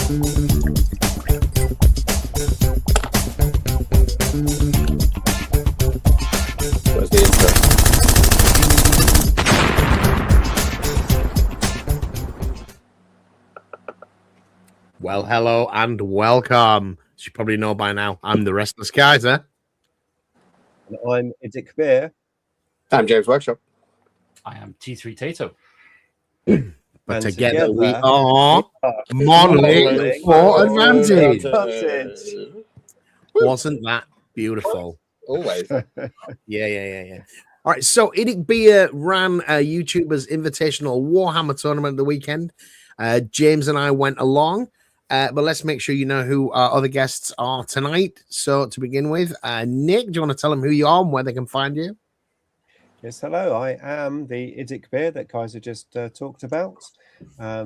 Where's the intro? Well, hello and welcome. As you probably know by now, I'm the Restless Kaiser. And I'm IDIC Beer. I'm James Workshop. I am T3 Tato. But And together we together are modeling for advantage. Wasn't that beautiful? Always. Yeah. All right, so IDIC Beer ran a YouTuber's Invitational Warhammer tournament at the weekend. James and I went along, but let's make sure you know who our other guests are tonight. So to begin with, Nick, do you want to tell them who you are and where they can find you? Yes, hello. I am the IDIC Beer that Kaiser just talked about.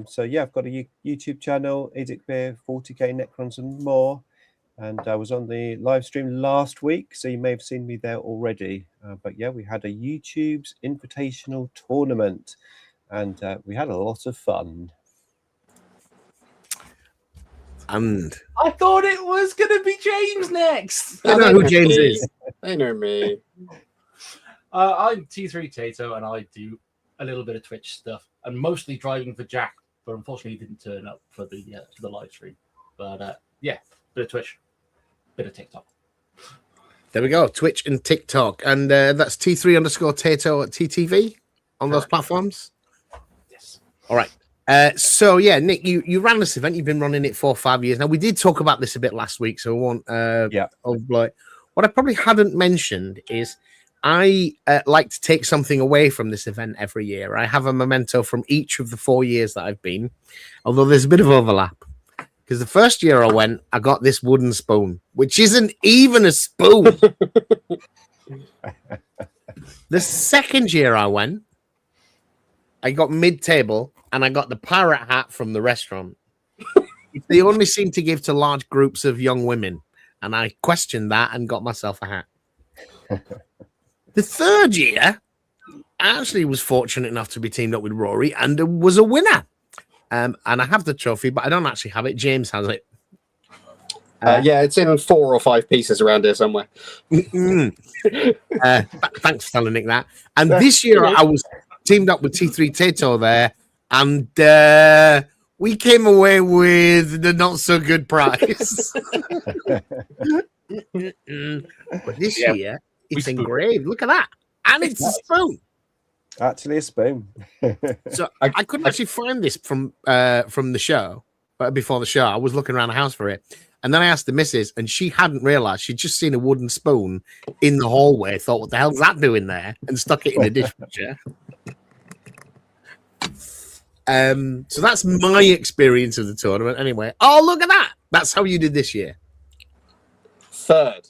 So yeah, I've got a YouTube channel, IDIC Beer, 40k Necrons and more. And I was on the live stream last week, so you may have seen me there already. But yeah, we had a YouTube's Invitational tournament, and we had a lot of fun. And I thought it was going to be James next. I know who James is. They know me. I'm T3 Tato, and I do a little bit of Twitch stuff, and mostly driving for Jack, but unfortunately he didn't turn up for the live stream. But yeah, bit of Twitch, bit of TikTok. There we go, Twitch and TikTok. And that's T3_Tato at TTV on those platforms. Yes. All right. So yeah, Nick, you ran this event. You've been running it 4 or 5 years now. We did talk about this a bit last week, so I won't. What I probably hadn't mentioned is I like to take something away from this event every year. I have a memento from each of the 4 years that I've been, although there's a bit of overlap. Because the first year I went, I got this wooden spoon, which isn't even a spoon. The second year I went, I got mid-table, and I got the pirate hat from the restaurant. They only seem to give to large groups of young women, and I questioned that and got myself a hat. The third year, I actually was fortunate enough to be teamed up with Rory and was a winner. And I have the trophy, but I don't actually have it. James has it. Yeah, it's in 4 or 5 pieces around here somewhere. Thanks for telling Nick that. And this year I was teamed up with T3 Tato there, and we came away with the not so good prize. But this year it's engraved. Look at that. And it's a spoon. Actually a spoon. So I couldn't actually find this from the show, but before the show, I was looking around the house for it. And then I asked the missus, and she hadn't realized. She'd just seen a wooden spoon in the hallway, thought, what the hell's that doing there? And stuck it in the dishwasher. So that's my experience of the tournament anyway. Oh, look at that. That's how you did this year. Third.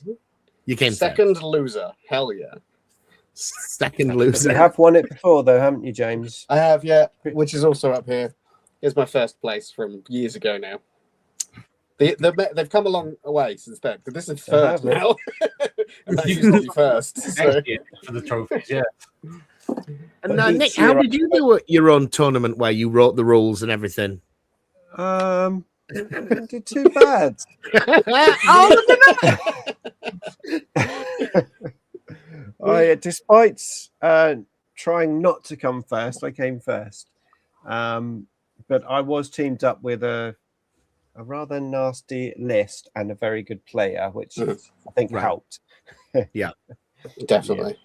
You came second third. Loser. Hell yeah. Second loser. You have won it before, though, haven't you, James? I have, yeah, which is also up here. Here's my first place from years ago now. They've come a long way since then, but this is third now. And that used to be first. So. For the trophies, yeah. And Nick, how did you do your own tournament where you wrote the rules and everything? Didn't do too bad. Oh, look at that! Despite trying not to come first, I came first. But I was teamed up with a rather nasty list and a very good player, which I think helped. Yeah, definitely.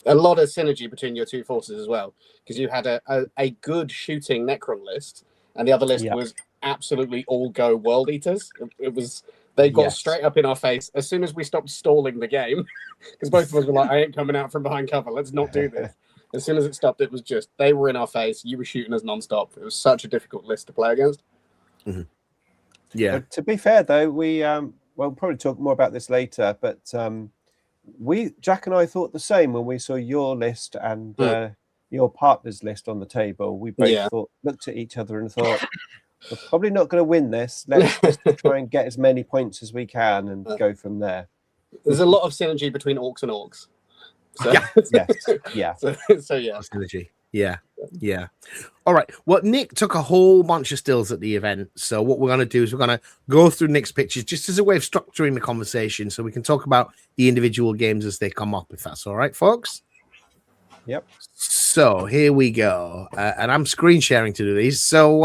A lot of synergy between your two forces as well, because you had a good shooting Necron list, and the other list was absolutely all go World Eaters. They got straight up in our face as soon as we stopped stalling the game, because both of us were like, I ain't coming out from behind cover, let's not do this. As soon as it stopped, it was just, they were in our face, you were shooting us non-stop. It was such a difficult list to play against. Mm-hmm. Yeah. But to be fair, though, we'll probably talk more about this later, but Jack and I thought the same when we saw your list and your partner's list on the table. We both looked at each other and thought, we're probably not going to win this. Let's just try and get as many points as we can and go from there. There's a lot of synergy between orcs and orcs. So, yeah. So yeah. Synergy. Yeah. All right. Well, Nick took a whole bunch of stills at the event. So what we're going to do is we're going to go through Nick's pictures just as a way of structuring the conversation so we can talk about the individual games as they come up, if that's all right, folks. Yep. So here we go. And I'm screen sharing to do these. So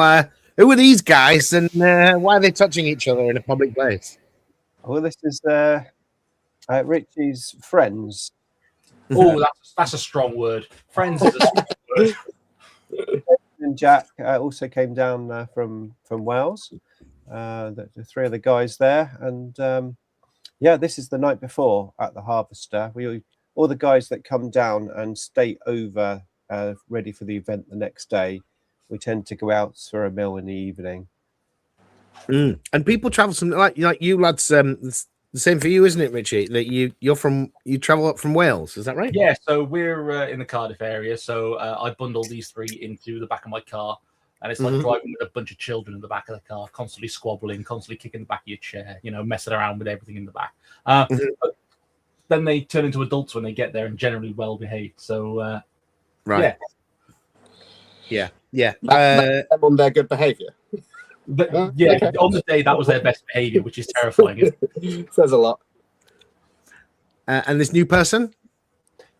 who are these guys and why are they touching each other in a public place? Well, this is Richie's friends. Oh, that's a strong word. Friends is a strong word. And Jack also came down from Wales. The three of the guys there, and yeah, this is the night before at the Harvester. All the guys that come down and stay over, ready for the event the next day. We tend to go out for a meal in the evening. And people travel from like you lads. The same for you, isn't it, Richie? That you travel up from Wales, is that right? Yeah, so we're in the Cardiff area. So I bundle these three into the back of my car, and it's like driving with a bunch of children in the back of the car, constantly squabbling, constantly kicking the back of your chair, messing around with everything in the back. But then they turn into adults when they get there and generally well behaved. So right, yeah. That's them on their good behaviour. Okay. On the day that was their best behaviour, which is terrifying. Says a lot. And this new person?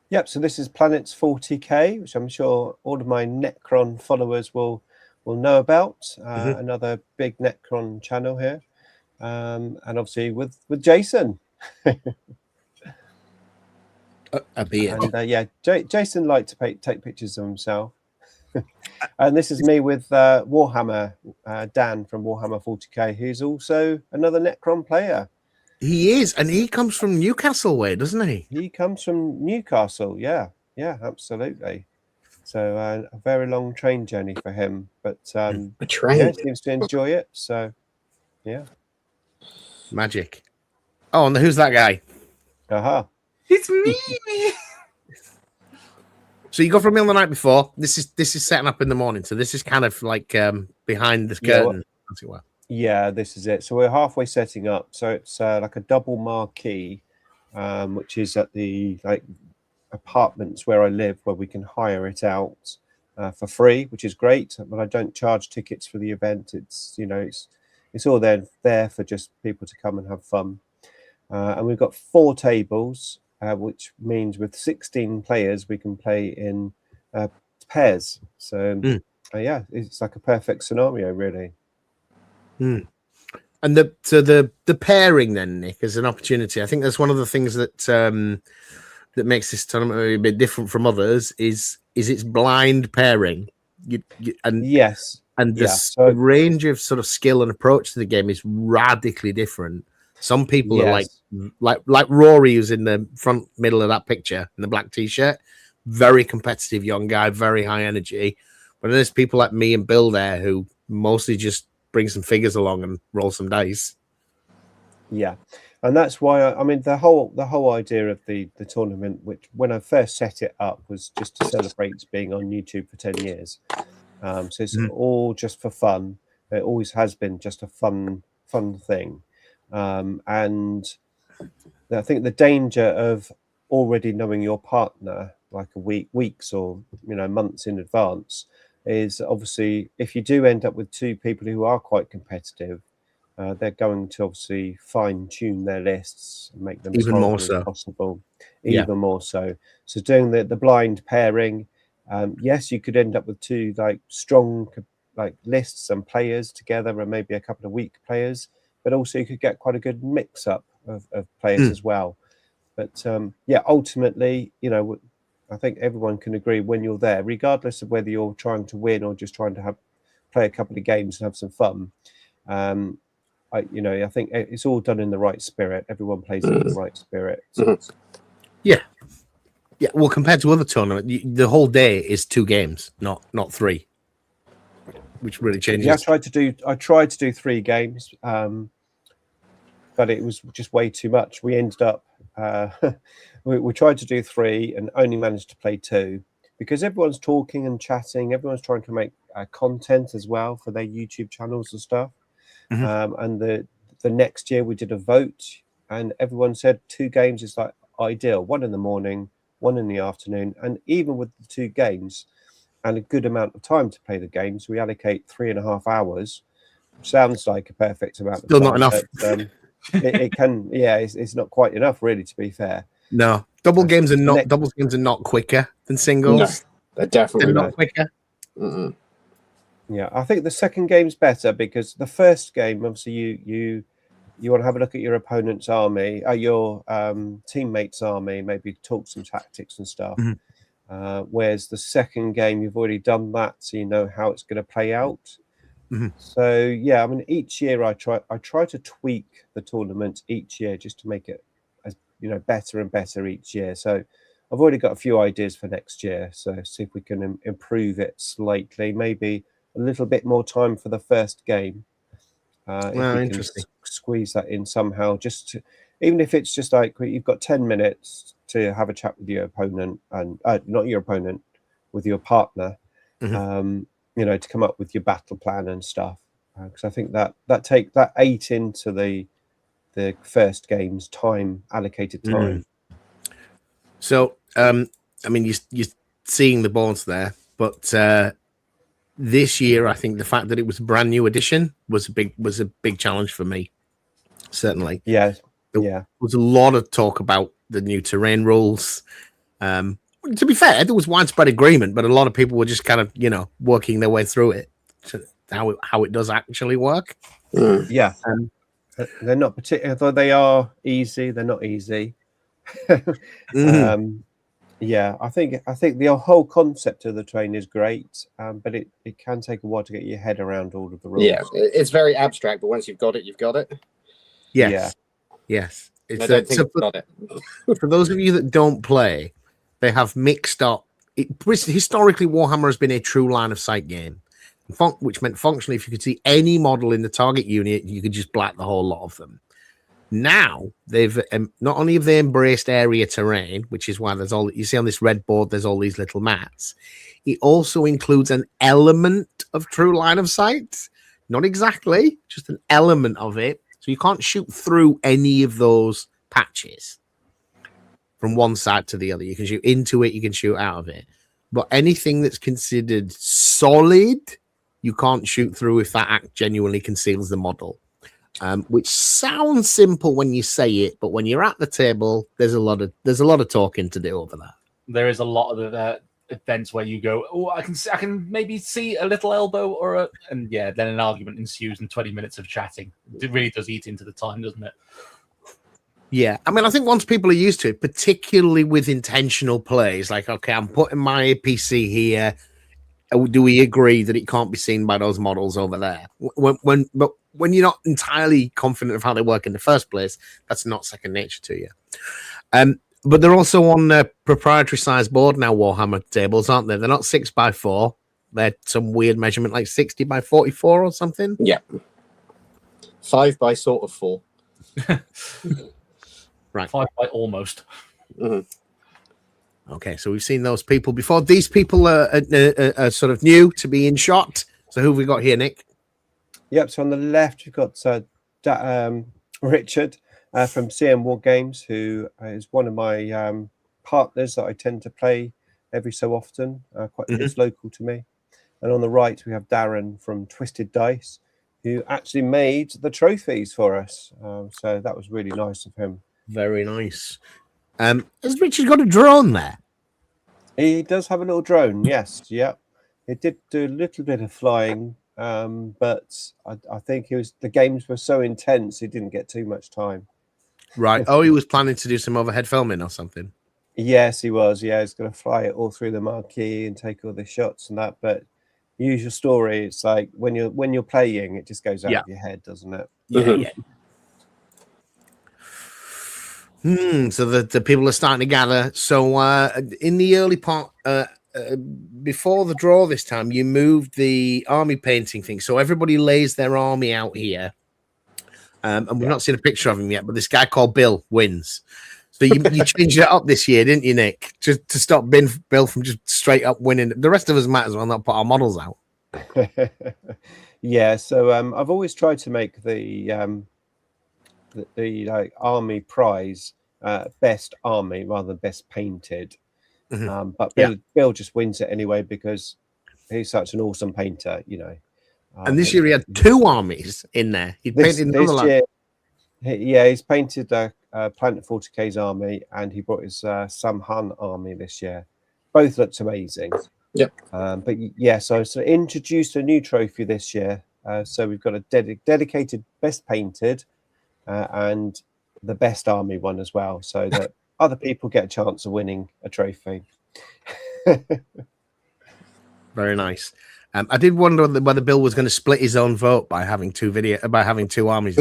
Yep. So this is Planets 40K, which I'm sure all of my Necron followers will know about. Another big Necron channel here, and obviously with Jason. A beard. And Jason liked to take pictures of himself. And this is me with Warhammer, Dan from Warhammer 40K, who's also another Necron player. He is, and he comes from Newcastle way, doesn't he? He comes from Newcastle, yeah, absolutely. So a very long train journey for him, but a train. Yeah, seems to enjoy it. So yeah, magic. Oh, and who's that guy? It's me. So you go for a meal the night before. This is setting up in the morning. So this is kind of like behind the curtain, as it were. Yeah, this is it. So we're halfway setting up. So it's like a double marquee, which is at the apartments where I live, where we can hire it out for free, which is great. But I don't charge tickets for the event. It's it's all there for just people to come and have fun. And we've got 4 tables. Which means with 16 players, we can play in pairs. So, yeah, it's like a perfect scenario, really. And the pairing then, Nick, is an opportunity. I think that's one of the things that that makes this tournament a bit different from others is its blind pairing. Yes, and the range of sort of skill and approach to the game is radically different. Some people are like Rory, who's in the front middle of that picture in the black t-shirt, very competitive young guy, very high energy. But then there's people like me and Bill there who mostly just bring some figures along and roll some dice. Yeah, and that's why I mean the whole idea of the tournament, which when I first set it up was just to celebrate being on YouTube for 10 years. So it's all just for fun. It always has been just a fun thing. And I think the danger of already knowing your partner like weeks or months in advance is obviously if you do end up with 2 people who are quite competitive, they're going to obviously fine-tune their lists and make them even as more so as possible, even more so. So doing the blind pairing, yes, you could end up with 2 strong lists and players together, and maybe a couple of weak players. But also you could get quite a good mix-up of players as well. But yeah, ultimately, I think everyone can agree when you're there, regardless of whether you're trying to win or just trying to play a couple of games and have some fun. I think it's all done in the right spirit. Everyone plays in the right spirit. Yeah. Well, compared to other tournaments, the whole day is 2 games, not 3. Which really changes. Yeah, I tried to do 3 games, but it was just way too much. We ended up we tried to do 3 and only managed to play 2 because everyone's talking and chatting. Everyone's trying to make content as well for their YouTube channels and stuff. And the next year we did a vote, and everyone said 2 games is like ideal. 1 in the morning, 1 in the afternoon, and even with the 2 games. and a good amount of time to play the game. So we allocate 3.5 hours. Sounds like a perfect amount Still of time. not enough. But, it can, yeah, it's not quite enough, really, to be fair. No, doubles games are not quicker than singles. No, they're definitely not quicker. Mm-mm. Yeah, I think the second game's better because the first game, obviously, you want to have a look at your opponent's army, your teammates' army, maybe talk some tactics and stuff. Whereas the second game, you've already done that, so you know how it's going to play out. So yeah, I mean, each year I try to tweak the tournament each year just to make it, as better and better each year. So I've already got a few ideas for next year. So see if we can improve it slightly, maybe a little bit more time for the first game. If we can squeeze that in somehow, even if it's just like you've got 10 minutes to have a chat with your opponent, and not your opponent, with your partner, to come up with your battle plan and stuff. Because I think that ate into the first game's time, allocated time. So, I mean, you're seeing the boards there, but this year, I think the fact that it was a brand new edition was a big challenge for me. Certainly, there was a lot of talk about the new terrain rules. To be fair, there was widespread agreement, but a lot of people were just kind of working their way through it to how it does actually work. Yeah, they're not particular. Though they are easy, they're not easy. Yeah, I think the whole concept of the train is great, but it can take a while to get your head around all of the rules. Yeah, it's very abstract, but once you've got it, you've got it. Yes. I don't think you've got it. For those of you that don't play, they have mixed up. Historically, Warhammer has been a true line of sight game, which meant functionally, if you could see any model in the target unit, you could just black the whole lot of them. Now they've not only have they embraced area terrain, which is why there's all you see on this red board. There's all these little mats. It also includes an element of true line of sight, not exactly, just an element of it. So you can't shoot through any of those patches from one side to the other. You can shoot into it, you can shoot out of it, but anything that's considered solid, you can't shoot through if that act genuinely conceals the model. Which sounds simple when you say it, but when you're at the table, there's a lot of talking to do over that. There is a lot of events where you go, oh, I can maybe see a little elbow and then an argument ensues and 20 minutes of chatting. It really does eat into the time, doesn't it? Yeah, I mean, I think once people are used to it, particularly with intentional plays, like, okay, I'm putting my APC here. Do we agree that it can't be seen by those models over there? But when you're not entirely confident of how they work in the first place, that's not second nature to you. But they're also on a proprietary size board now, Warhammer tables, aren't they? They're not 6x4. They're some weird measurement like 60 by 44 or something. Yeah. 5 by sort of 4. Right. 5 by almost. Okay, so we've seen those people before. These people are sort of new to be in shot. So who have we got here, Nick? Yep, so on the left, you've got Richard from CM War Games, who is one of my partners that I tend to play every so often. It's local to me. And on the right, we have Darren from Twisted Dice, who actually made the trophies for us. So that was really nice of him. Very nice. Has Richard got a drone there? He does have a little drone, yes. Yep. It did do a little bit of flying, but I think the games were so intense, he didn't get too much time. Right. Oh, he was planning to do some overhead filming or something. Yes, he was. Yeah, he's going to fly it all through the marquee and take all the shots and that. But usual story, it's like when you're playing, it just goes out of your head, doesn't it? Yeah. So the people are starting to gather. So in the early part, before the draw this time, you moved the army painting thing. So everybody lays their army out here. And we've not seen a picture of him yet, but this guy called Bill wins. So you changed it up this year, didn't you, Nick? Just to stop Bill from just straight up winning. The rest of us might as well not put our models out. Yeah, so I've always tried to make the like army prize best army rather than best painted. But Bill just wins it anyway because he's such an awesome painter, you know. And this year he had 2 armies in there. He painted another this year, he's painted Planet 40K's army, and he brought his Samhan army this year. Both looked amazing. Yep. But yeah, so introduced a new trophy this year. So we've got a dedicated best painted and the best army one as well, so that other people get a chance of winning a trophy. Very nice. I did wonder whether Bill was going to split his own vote by having 2 armies.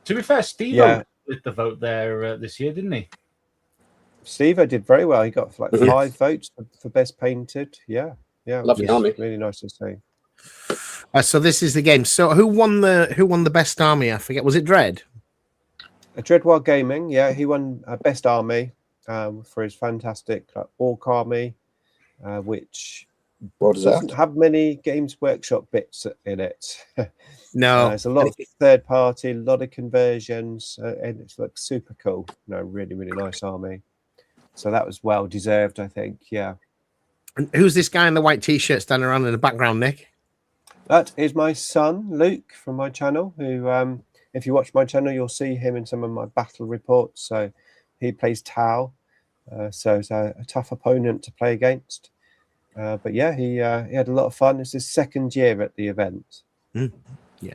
To be fair, Steve split the vote there this year, didn't he? Steve did very well. He got like 5 votes for best painted. Yeah, lovely army. Really nice to see. So this is the game. So who won the best army? I forget. Was it Dread? Dreadwild Gaming. Yeah, he won best army for his fantastic Orc army, which doesn't have many Games Workshop bits in it. No, there's a lot of third party, a lot of conversions, and it's like super cool. Really, really nice army. So that was well deserved, I think. Yeah. And who's this guy in the white t-shirt standing around in the background, Nick? That is my son, Luke, from my channel, who, if you watch my channel, you'll see him in some of my battle reports. So he plays Tau. So it's a tough opponent to play against. But yeah, he had a lot of fun. It's his 2nd year at the event. Yeah.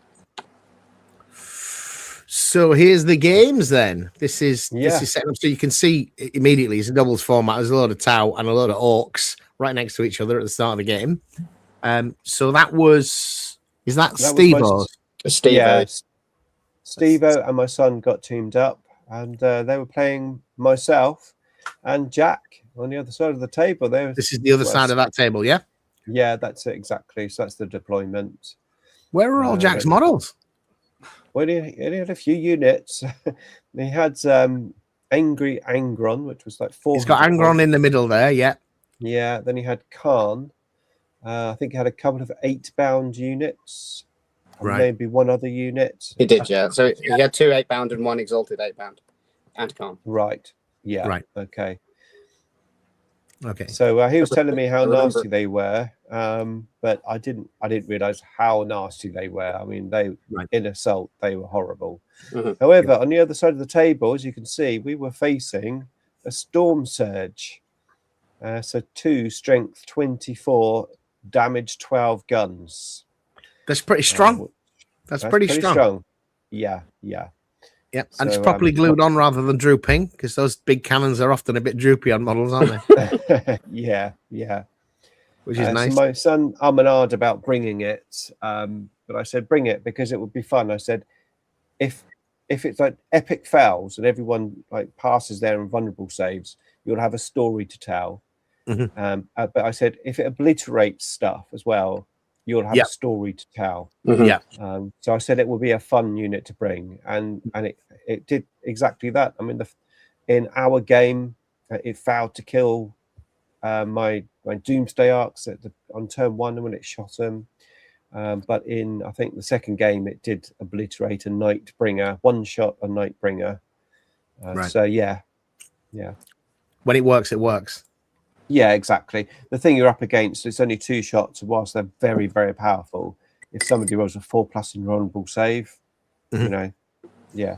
So here's the games then. This is set up so you can see immediately it's a doubles format. There's a load of Tau and a load of Orcs right next to each other at the start of the game. So is that Steve-O? Yeah, Steve-O and my son got teamed up, and they were playing myself and Jack on the other side of the table. This is the other side of that table, yeah? Yeah, that's it, exactly. So that's the deployment. Where are all Jack's models? Well, he had a few units. He had Angry Angron, which was like 4. He's got Angron in the middle there, yeah. Yeah, then he had Khan. I think he had a couple of 8-bound units. Right. Maybe 1 other unit. He did, yeah. So he had 2 8-bound and 1 exalted 8-bound. And Khan. Right. Yeah. Right. Okay. Okay. So he was telling me how nasty they were, but I didn't realize how nasty they were. I mean, in assault they were horrible. However, on the other side of the table, as you can see, we were facing a Storm Surge. So 2 strength 24, damage 12 guns. That's pretty strong. That's pretty strong. Yeah. Yep, and it's properly glued on rather than drooping, because those big cannons are often a bit droopy on models, aren't they? yeah. Which is nice. So my son and about bringing it, but I said bring it because it would be fun. I said if it's like epic fails and everyone like passes their invulnerable saves, you'll have a story to tell. But I said if it obliterates stuff as well, you'll have a story to tell. Yeah. So I said it will be a fun unit to bring, and it did exactly that. I mean, in our game, it failed to kill my Doomsday Arcs on turn 1 when it shot them. But in I think the 2nd game, it did obliterate a Nightbringer, 1-shot a Nightbringer. Right. So yeah. When it works, it works. Yeah, exactly. The thing you're up against, it's only 2 shots, and whilst they're very, very powerful, if somebody rolls a 4+ invulnerable save, yeah.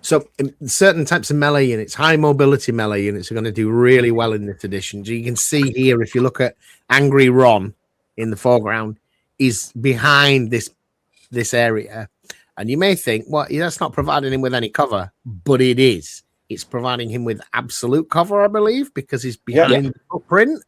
So certain types of melee units, high mobility melee units, are going to do really well in this edition. So you can see here, if you look at Angry Ron in the foreground, is behind this area. And you may think, well, that's not providing him with any cover, but it is. It's providing him with absolute cover, I believe, because he's behind the footprint.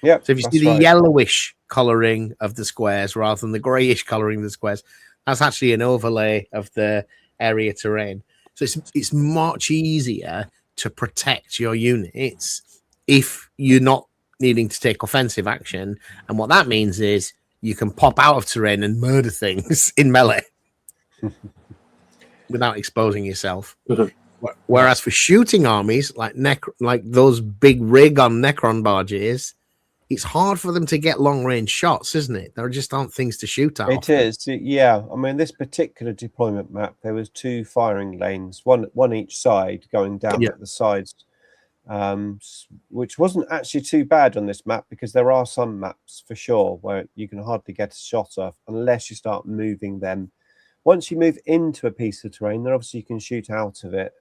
Yeah. So if you see the yellowish coloring of the squares rather than the grayish coloring of the squares, that's actually an overlay of the area terrain. So it's much easier to protect your units if you're not needing to take offensive action. And what that means is you can pop out of terrain and murder things in melee without exposing yourself. Whereas for shooting armies like those big rig on Necron barges, it's hard for them to get long range shots, isn't it? There just aren't things to shoot at. It is, yeah. I mean, this particular deployment map, there was 2 firing lanes, one each side, going down at the sides which wasn't actually too bad on this map, because there are some maps for sure where you can hardly get a shot off unless you start moving them. Once you move into a piece of terrain, then obviously you can shoot out of it.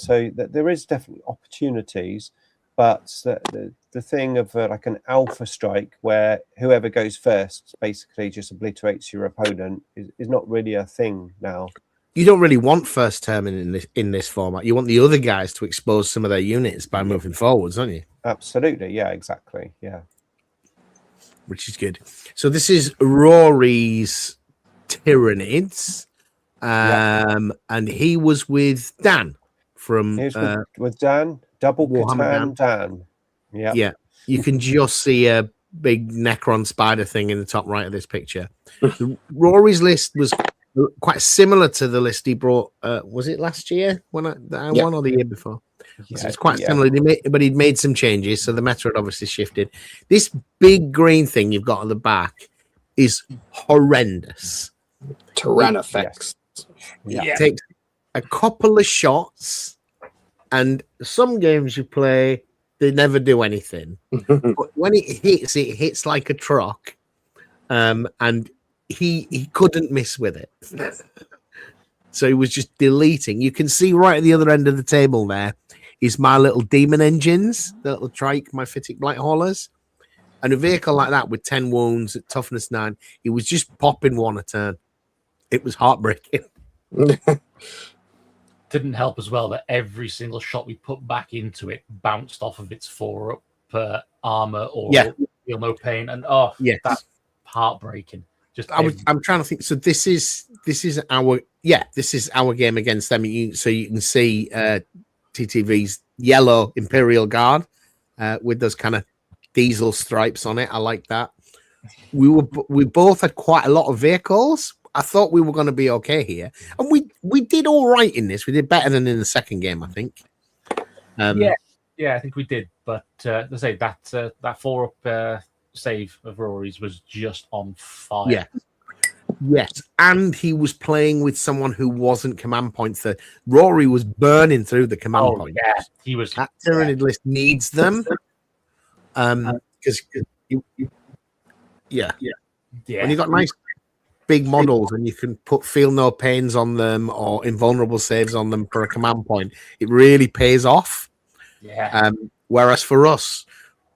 So there is definitely opportunities, but the thing of like an alpha strike where whoever goes first basically just obliterates your opponent is not really a thing now. You don't really want first term in this format. You want the other guys to expose some of their units by moving forwards, don't you? Absolutely, yeah, exactly, yeah. Which is good. So this is Rory's Tyranids, and he was with Dan from. He was with Dan, double Catan Dan. Yeah. You can just see a big Necron spider thing in the top right of this picture. Rory's list was quite similar to the list he brought. Was it last year when I won, or the year before? So it's quite similar, but he'd made some changes, so the meta had obviously shifted. This big green thing you've got on the back is horrendous. Tyrannofex. It takes a couple of shots, and some games you play, they never do anything. But when it hits like a truck, and he couldn't miss with it. So he was just deleting. You can see right at the other end of the table there is my little demon engines, the little trike, my Phytic Blight Haulers. And a vehicle like that with 10 wounds at toughness 9, he was just popping one a turn. It was heartbreaking. Didn't help as well that every single shot we put back into it bounced off of its 4-up armor or feel no pain. And that's heartbreaking. I'm trying to think. So this is our game against them. So you can see TTV's yellow Imperial Guard with those kind of diesel stripes on it. I like that. We both had quite a lot of vehicles. I thought we were going to be okay here, and we did all right in this. We did better than in the second game, I think. I think we did. But let's say that 4-up save of Rory's was just on fire. Yes, and he was playing with someone who wasn't command points. That Rory was burning through the command points. Yeah, he was. That Tyranid list needs them, because when you got nice big models and you can put feel no pains on them or invulnerable saves on them for a command point, it really pays off. Yeah. Whereas for us,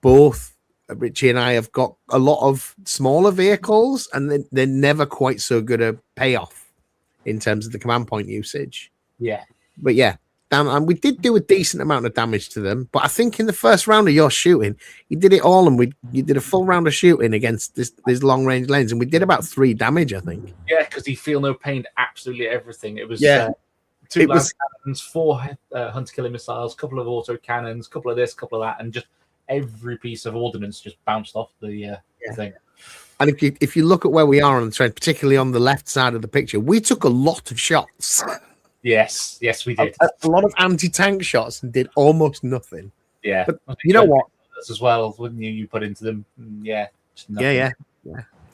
both Richie and I have got a lot of smaller vehicles, and they're never quite so good a payoff in terms of the command point usage. Yeah. But and we did do a decent amount of damage to them. But I think in the first round of your shooting, you did it all, and you did a full round of shooting against these long range lanes, and we did about 3 damage, I think. Yeah, because he feel no pain absolutely everything. It was 2 lance cannons, 4 hunter killer missiles, couple of auto cannons, couple of this, couple of that, and just every piece of ordnance just bounced off the thing. And if you look at where we are on the trend, particularly on the left side of the picture, we took a lot of shots. Yes, we did. A lot of anti-tank shots and did almost nothing. Yeah. But you know what? As well, wouldn't you put into them? Yeah. Yeah.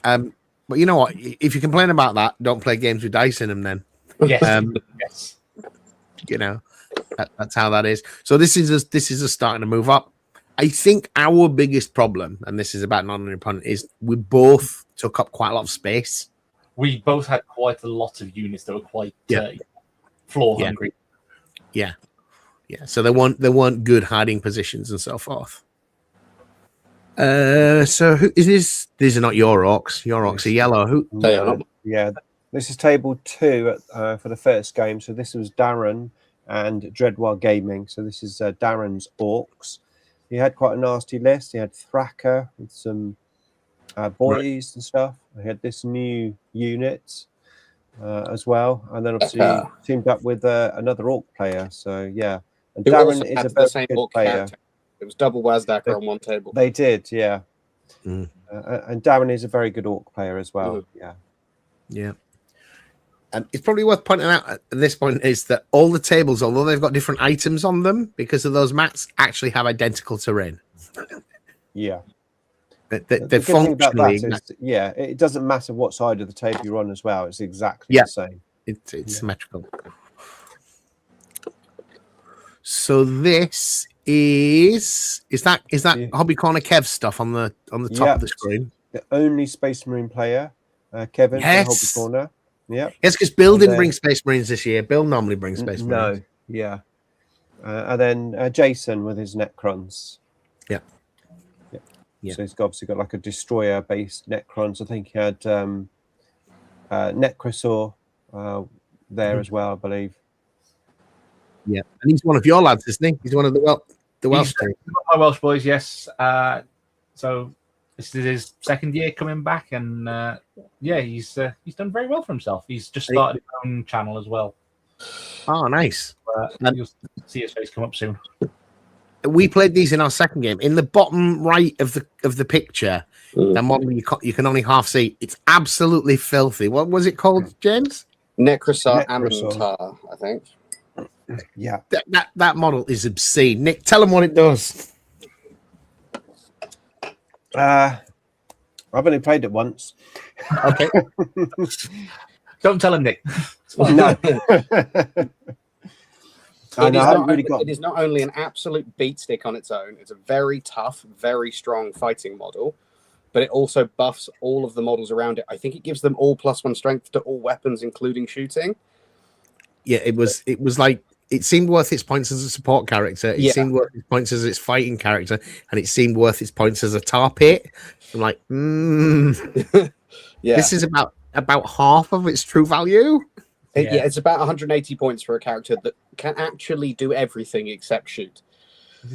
But you know what? If you complain about that, don't play games with dice in them then. Yes. Yes. You know, that's how that is. So this is us starting to move up. I think our biggest problem, and this is about not an opponent, is we both took up quite a lot of space. We both had quite a lot of units that were quite floor hungry. Yeah. So there weren't good hiding positions and so forth. So who is this? These are not your orcs. Your orcs are yellow. Yeah. This is table 2 for the first game. So this was Darren and Dreadwell Gaming. So this is Darren's orcs. He had quite a nasty list. He had Thraka with some boys and stuff. He had this new unit as well, and then obviously teamed up with another orc player. So and Darren is a very good player. Character. It was double Wazdacker on one table. They did, and Darren is a very good orc player as well. Yeah. And it's probably worth pointing out at this point is that all the tables, although they've got different items on them because of those mats, actually have identical terrain. Yeah. They're functionally... it doesn't matter what side of the table you're on as well. It's exactly the same. It's symmetrical. So this is that Yeah. Hobby Corner Kev stuff on the top Yeah. of the screen? The only Space Marine player, Kevin from Hobby Yes. Corner. Yeah. Yes, because Bill And didn't then- bring Space Marines this year. Bill normally brings Space Marines. No, yeah. And then Jason with his Necrons. Yeah. So he's obviously got like a destroyer-based Necrons. I think he had Necrosaur there as well, I believe. Yeah, and he's one of your lads, isn't he? He's one of the Welsh team. My Welsh boys, yes. So this is his second year coming back, and he's done very well for himself. He's just started his own channel as well. Oh, nice. You'll see his face come up soon. We played these in our second game. In the bottom right of the picture, the model you can only half see. It's absolutely filthy. What was it called, James? Necrosaur Amintar, I think. Yeah. That model is obscene. Nick, tell them what it does. I've only played it once. Okay. Don't tell him, Nick. No. It is not only an absolute beat stick on its own, it's a very tough, very strong fighting model, but it also buffs all of the models around it. I think it gives them all +1 strength to all weapons, including shooting. Yeah, it was like it seemed worth its points as a support character. It seemed worth its points as its fighting character, and it seemed worth its points as a tar pit. I'm like, this is about half of its true value. It's about 180 points for a character that can actually do everything except shoot.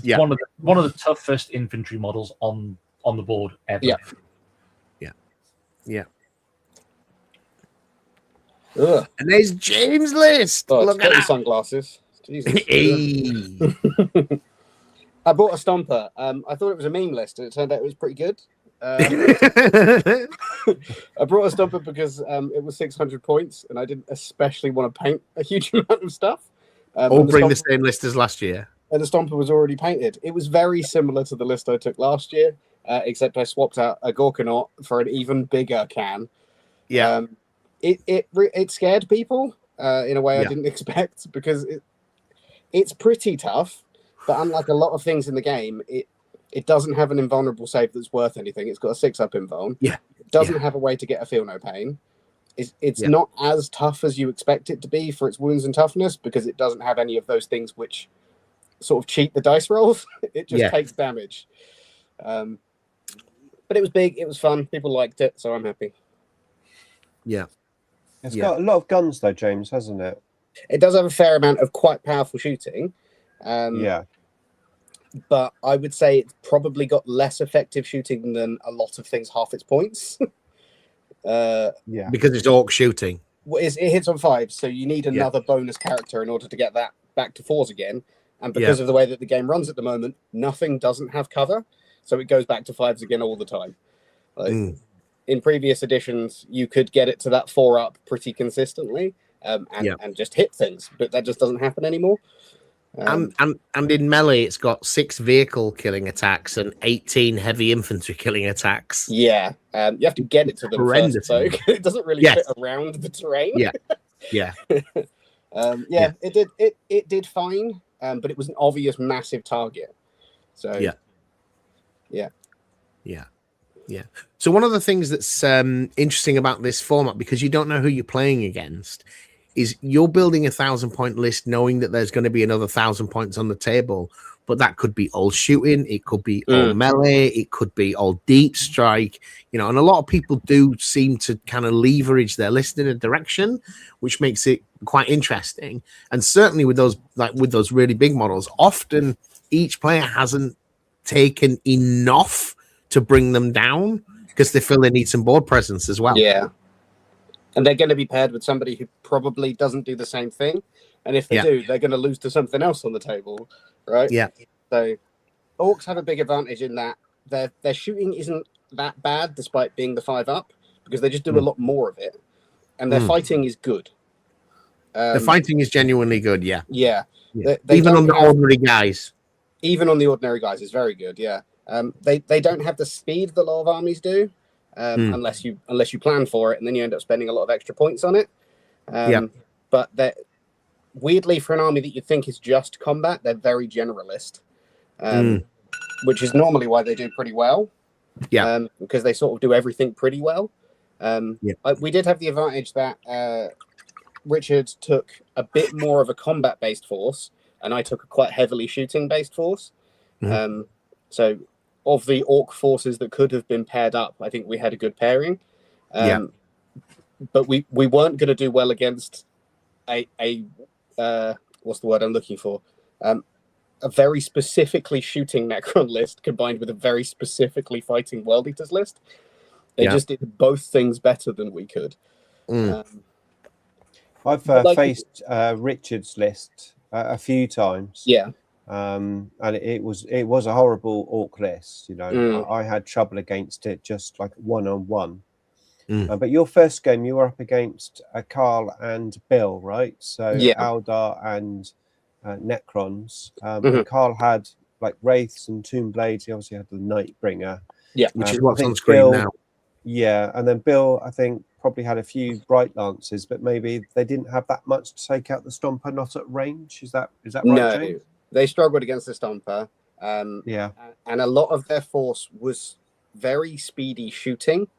It's one of the toughest infantry models on the board ever. Yeah. Ugh. And there's James' list. Oh, Look at your that. sunglasses. Jesus. Hey. I bought a Stomper. I thought it was a meme list, and it turned out it was pretty good. I brought a Stomper because it was 600 points, and I didn't especially want to paint a huge amount of stuff. All bring the same list as last year. And the Stomper was already painted. It was very similar to the list I took last year, except I swapped out a Gorkanaut for an even bigger can. Yeah. It scared people in a way I didn't expect, because it's pretty tough, but unlike a lot of things in the game, it doesn't have an invulnerable save that's worth anything. It's got a 6-up invuln. Yeah. It doesn't have a way to get a feel no pain. It's not as tough as you expect it to be for its wounds and toughness, because it doesn't have any of those things which sort of cheat the dice rolls. It just takes damage. But it was big. It was fun. People liked it, so I'm happy. Yeah. It's got a lot of guns, though, James, hasn't it? It does have a fair amount of quite powerful shooting. But I would say it's probably got less effective shooting than a lot of things half its points. Because it's orc shooting. It hits on 5s, so you need another bonus character in order to get that back to 4s again. And because of the way that the game runs at the moment, nothing doesn't have cover, so it goes back to 5s again all the time. In previous editions, you could get it to that 4-up pretty consistently and just hit things, but that just doesn't happen anymore. And in melee, it's got 6 vehicle killing attacks and 18 heavy infantry killing attacks. Yeah, you have to get it to them first, so it doesn't really fit around the terrain. It did fine, but it was an obvious massive target. So Yeah. So one of the things that's interesting about this format, because you don't know who you're playing against, is you're building 1,000-point list knowing that there's going to be another 1,000 points on the table, but that could be all shooting, it could be all melee, it could be all deep strike, and a lot of people do seem to kind of leverage their list in a direction, which makes it quite interesting. And certainly with those really big models, often each player hasn't taken enough to bring them down because they feel they need some board presence as well. Yeah. And they're going to be paired with somebody who probably doesn't do the same thing. And if they do, they're going to lose to something else on the table, right? Yeah. So orcs have a big advantage in that their shooting isn't that bad despite being the 5-up, because they just do a lot more of it. And their fighting is good. The fighting is genuinely good, yeah. Yeah. They even on the ordinary guys. Even on the ordinary guys is very good, yeah. They don't have the speed that a lot of armies do. Unless you plan for it, and then you end up spending a lot of extra points on it. But weirdly, for an army that you think is just combat, they're very generalist. which is normally why they do pretty well. Yeah. Because they sort of do everything pretty well. We did have the advantage that Richard took a bit more of a combat-based force, and I took a quite heavily shooting-based force. So of the orc forces that could have been paired up, I think we had a good pairing. But we weren't going to do well against a what's the word I'm looking for? A very specifically shooting Necron list combined with a very specifically fighting World Eaters list. They just did both things better than we could. I've faced Richard's list a few times. And it was a horrible orc list. You know, I had trouble against it just like one-on-one. But your first game, you were up against Carl and Bill, right? So Eldar and Necrons. And Carl had like Wraiths and Tomb Blades. He obviously had the Nightbringer. Which is what's on screen now. Yeah, and then Bill, I think, probably had a few Bright Lances, but maybe they didn't have that much to take out the Stomper, not at range. Is that right, No, James? they struggled against the Stomper. And a lot of their force was very speedy shooting.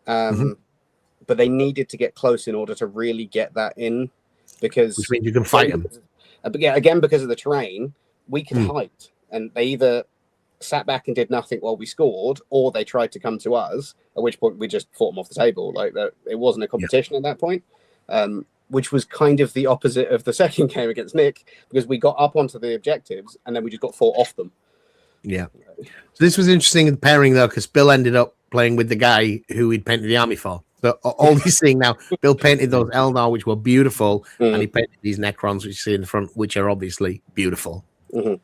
But they needed to get close in order to really get that in, because which means you can fight them. Again, because of the terrain, we could hide, and they either sat back and did nothing while we scored, or they tried to come to us, at which point we just fought them off the table. Like that, it wasn't a competition at that point, which was kind of the opposite of the second game against Nick, because we got up onto the objectives and then we just got fought off them. So this was interesting in pairing though, because Bill ended up playing with the guy who he'd painted the army for. So all you're seeing now, Bill painted those Eldar, which were beautiful, and he painted these Necrons, which you see in the front, which are obviously beautiful. It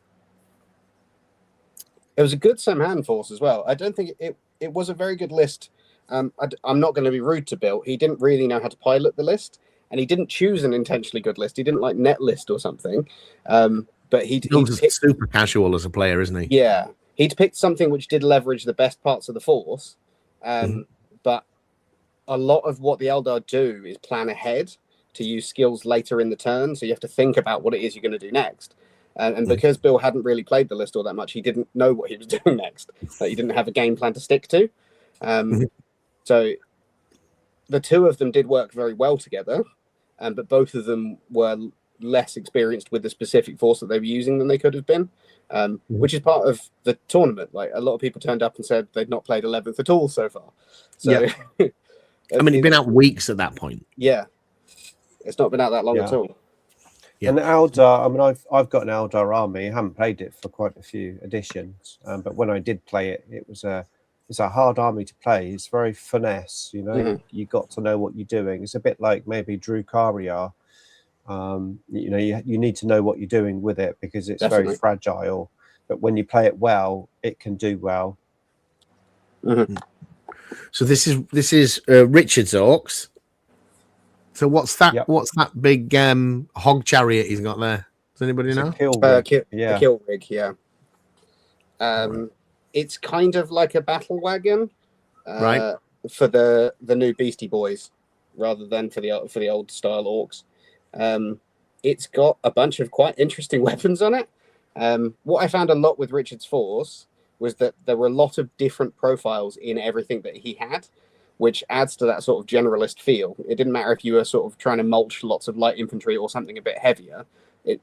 was a good Samhan force as well. I don't think it was a very good list. I'm not going to be rude to Bill. He didn't really know how to pilot the list, and he didn't choose an intentionally good list. He didn't like net list or something. But he's super casual as a player, isn't he? Yeah. He'd picked something which did leverage the best parts of the force. But a lot of what the Eldar do is plan ahead to use skills later in the turn. So you have to think about what it is you're going to do next. And because Bill hadn't really played the list all that much, he didn't know what he was doing next. He didn't have a game plan to stick to. So the two of them did work very well together, but both of them were less experienced with the specific force that they were using than they could have been, which is part of the tournament. Like a lot of people turned up and said they'd not played 11th at all so far. So, I mean, it's been out weeks at that point. Yeah, it's not been out that long at all. And the Eldar, I mean, I've got an Eldar army. I haven't played it for quite a few editions, but when I did play it, it's a hard army to play. It's very finesse, you know. You got to know what you're doing. It's a bit like maybe Drukhari are. You know, you need to know what you're doing with it, because it's very fragile. But when you play it well, it can do well. So this is Richard's orcs. So what's that? What's that big hog chariot he's got there? Does anybody know? Kill rig. Yeah. It's kind of like a battle wagon, right? For the new Beastie Boys, rather than for the old style orcs. It's got a bunch of quite interesting weapons on it. What I found a lot with Richard's force was that there were a lot of different profiles in everything that he had, which adds to that sort of generalist feel. It didn't matter if you were sort of trying to mulch lots of light infantry or something a bit heavier.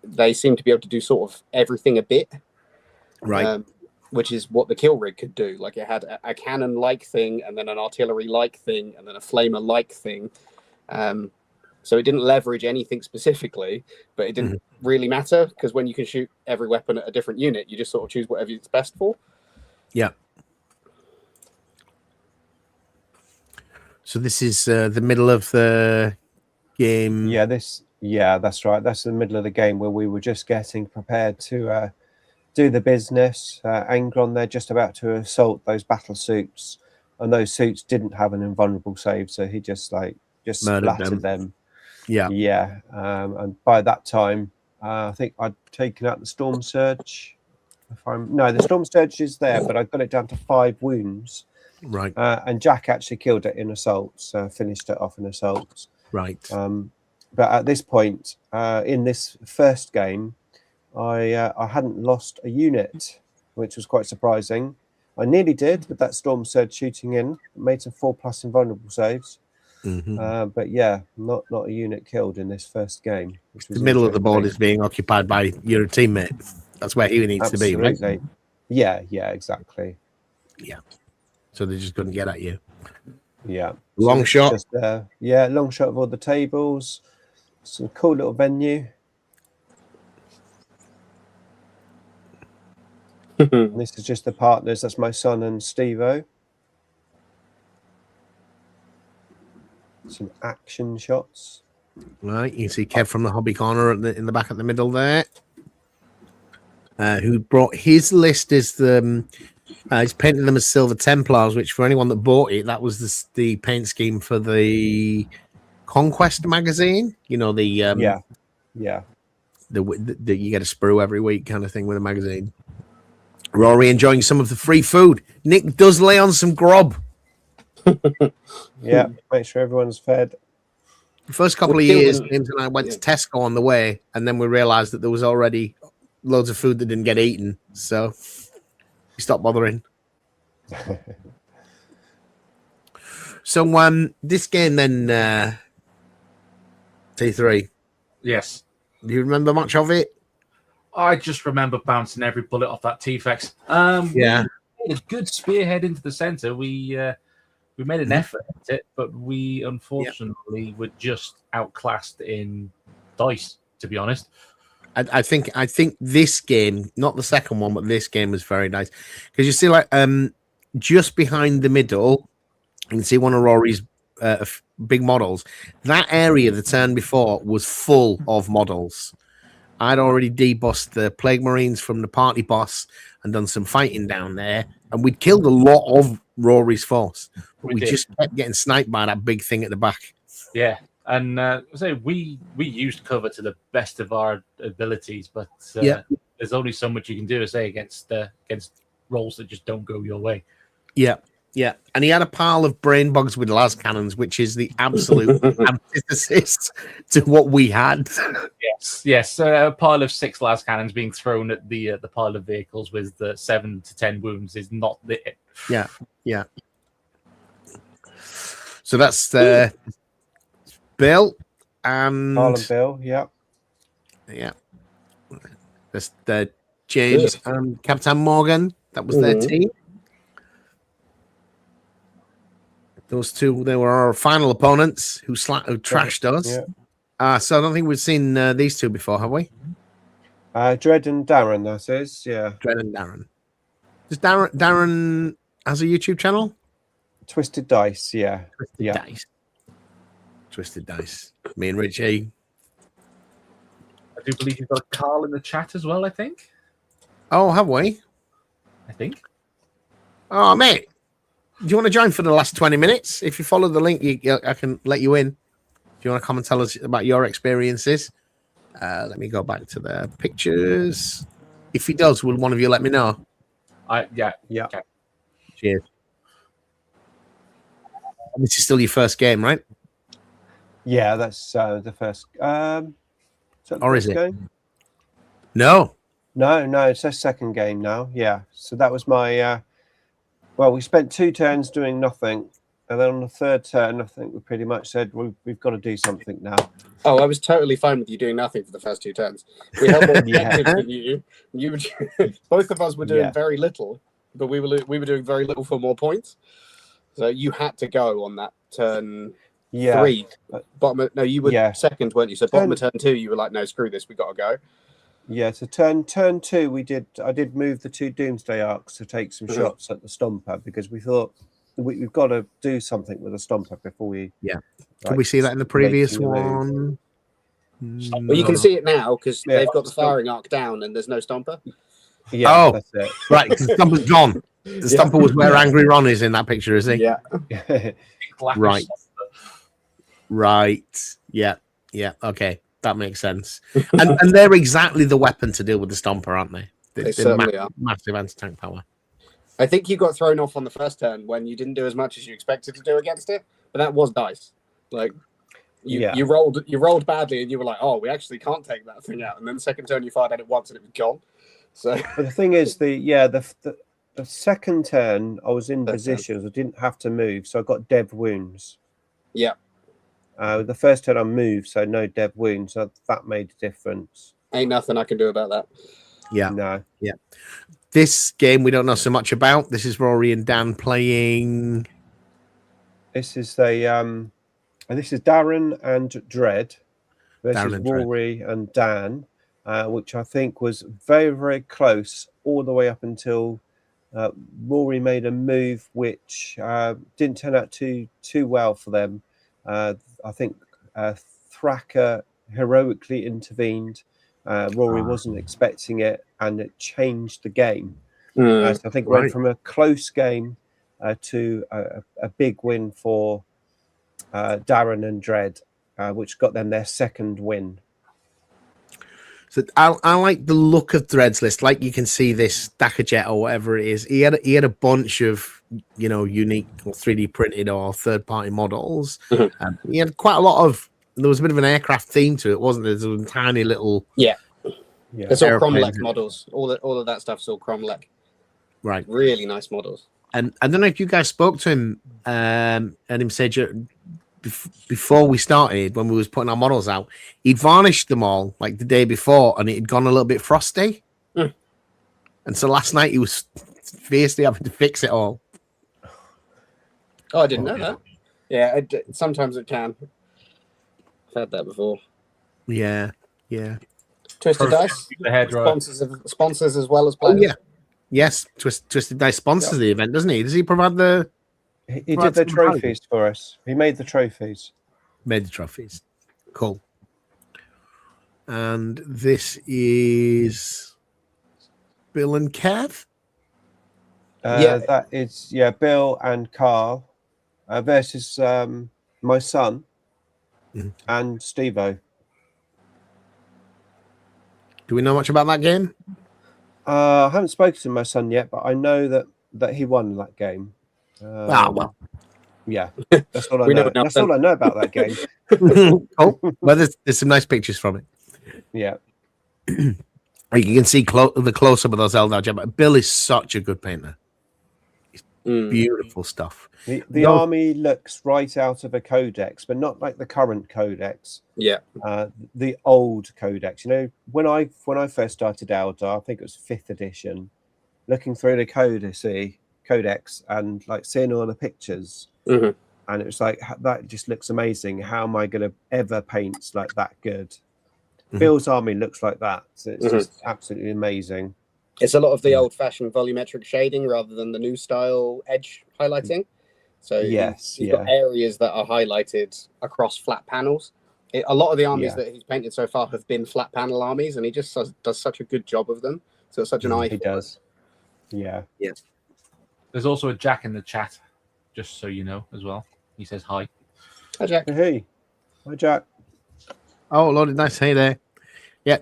They seemed to be able to do sort of everything a bit. Right. Which is what the kill rig could do. Like it had a cannon-like thing, and then an artillery-like thing, and then a flamer-like thing. So it didn't leverage anything specifically, but it didn't really matter, because when you can shoot every weapon at a different unit, you just sort of choose whatever it's best for. Yeah. So this is the middle of the game. Yeah, that's right. That's the middle of the game where we were just getting prepared to do the business. Angron, they're just about to assault those battle suits, and those suits didn't have an invulnerable save, so he just splattered them. Yeah. And by that time, I think I'd taken out the Storm Surge. The Storm Surge is there, but I got it down to 5 wounds. Right. And Jack actually killed it in assaults, finished it off in assaults. Right. But at this point, in this first game, I hadn't lost a unit, which was quite surprising. I nearly did, but that storm surge shooting in made some 4+ invulnerable saves. But yeah, not a unit killed in this first game. Which was The middle of the board is being occupied by your teammate. That's where he needs to be, right? Absolutely. Yeah, exactly. Yeah. So they just couldn't get at you. Yeah. Long shot. Just, long shot of all the tables. Some cool little venue. And this is just the partners. That's my son and Steve-O. Some action shots. Right, you can see Kev from the hobby corner in the back at the middle there. Who brought his list is he's painted them as Silver Templars, which for anyone that bought it, that was the paint scheme for the Conquest magazine. You know, the you get a sprue every week kind of thing with a magazine. Rory enjoying some of the free food. Nick does lay on some grub. Yeah, make sure everyone's fed. The first couple of years, James and I went to Tesco on the way, and then we realised that there was already loads of food that didn't get eaten, so we stopped bothering. So, this game then, T3. Yes. Do you remember much of it? I just remember bouncing every bullet off that T-Fex. Yeah. We made a good spearhead into the centre. We made an effort at it, but we unfortunately were just outclassed in dice, to be honest. I think this game, not the second one, but this game was very nice. Because you see, like, just behind the middle, you can see one of Rory's big models. That area the turn before was full of models. I'd already debussed the Plague Marines from the party boss and done some fighting down there, and we'd killed a lot of Rory's force. But we just kept getting sniped by that big thing at the back. Yeah, and we used cover to the best of our abilities, but there's only so much you can do, against rolls that just don't go your way. Yeah. Yeah, and he had a pile of brain bugs with las cannons, which is the absolute antithesis to what we had. Yes. A pile of 6 las cannons being thrown at the pile of vehicles with 7 to 10 wounds is not it. Yeah. So that's Bill and Carl and Bill. Yeah. That's James and Captain Morgan. That was their team. Those two, they were our final opponents who trashed us. Yeah. So I don't think we've seen these two before, have we? Dread and Darren, that is. Yeah. Dread and Darren. Does Darren has a YouTube channel? Twisted Dice, yeah. Twisted Dice. Me and Richie. I do believe you've got Carl in the chat as well, I think. Oh, have we? I think. Oh, mate. Do you want to join for the last 20 minutes? If you follow the link, I can let you in. If you want to come and tell us about your experiences. Let me go back to the pictures. If he does, will one of you let me know? Yeah. Okay. Cheers. This is still your first game, right? Yeah, that's the first. Or is it? Game? No, it's a second game now. Yeah, so that was my. Well, we spent 2 turns doing nothing, and then on the third turn, I think we pretty much said we've got to do something now. Oh, I was totally fine with you doing nothing for the first 2 turns. We held more objectives than you. Both of us were doing very little, but we were doing very little for more points. So you had to go on that turn 3. You were second, weren't you? So bottom of turn 2, you were like, no, screw this, we got to go. Yeah, so turn 2, I did move the 2 Doomsday Arcs to take some shots at the Stomper because we thought we've got to do something with the Stomper before we. Yeah, can we see that in the previous one? Well, you can see it now because they've got the firing arc down and there's no Stomper. Yeah, that's it. Right, because the Stomper's gone. The Stomper was where Angry Ron is in that picture, is he? Yeah. Right. Yeah. Okay. That makes sense. And they're exactly the weapon to deal with the Stomper, aren't they? They certainly are. Massive anti-tank power. I think you got thrown off on the first turn when you didn't do as much as you expected to do against it, but that was dice. You rolled badly, and you were like, "Oh, we actually can't take that thing out." And then the second turn, you fired at it once, and it was gone. So, but the thing is, the second turn, I was in positions. I didn't have to move, so I got dev wounds. Yeah. The first turn I moved, so no dev wounds. So that made a difference. Ain't nothing I can do about that. Yeah. No. Yeah. This game we don't know so much about. This is Rory and Dan playing. This is Darren and Dread versus Darren and Rory and Dan, which I think was very, very close all the way up until Rory made a move which didn't turn out too well for them. I think Thraka heroically intervened. Rory wasn't expecting it, and it changed the game. So I think it went from a close game to a big win for Darren and Dread, which got them their second win. So I like the look of Dread's list. Like you can see this Dakajet or whatever it is. He had a bunch of unique or 3D printed or third party models. He had quite a lot of. There was a bit of an aircraft theme to it, wasn't there? There was a tiny little. Yeah. It's all airplanes. Cromlech models. All of that stuff's all Cromlech. Right. Really nice models. And I don't know if you guys spoke to him and him said before we started, when we was putting our models out, he'd varnished them all like the day before and it had gone a little bit frosty. And so last night he was fiercely having to fix it all. Oh, I didn't know that. Yeah, sometimes it can. I've had that before. Yeah. Twisted Dice, the sponsors as well as players. Oh, yeah. Yes, Twisted Dice sponsors the event, doesn't he? Does he provide the... He did the trophies for us. He made the trophies. Made the trophies. Cool. And this is Bill and Kev? That is, Bill and Carl versus my son and Steve-O. Do we know much about that game? I haven't spoken to my son yet, but I know that he won that game. Well. Yeah, that's all I know. That's all I know about that game. Oh, well, there's some nice pictures from it. Yeah. You can see the close-up of those Eldar Gem. Bill is such a good painter. It's beautiful stuff. The army looks right out of a codex, but not like the current codex. Yeah. The old codex. When I first started Eldar, I think it was 5th edition, looking through the codex and like seeing all the pictures, and it was like, that just looks amazing. How am I going to ever paint like that good? Bill's army looks like that, so it's just absolutely amazing. It's a lot of the old-fashioned volumetric shading rather than the new style edge highlighting. So you've got areas that are highlighted across flat panels. A lot of the armies that he's painted so far have been flat panel armies, and he just does such a good job of them. So it's such an eye. He does. Yeah. There's also a Jack in the chat, just so you know as well. He says hi. Hi, Jack. Hey. Hi, Jack. Oh, Lord, nice. Hey there. Yeah,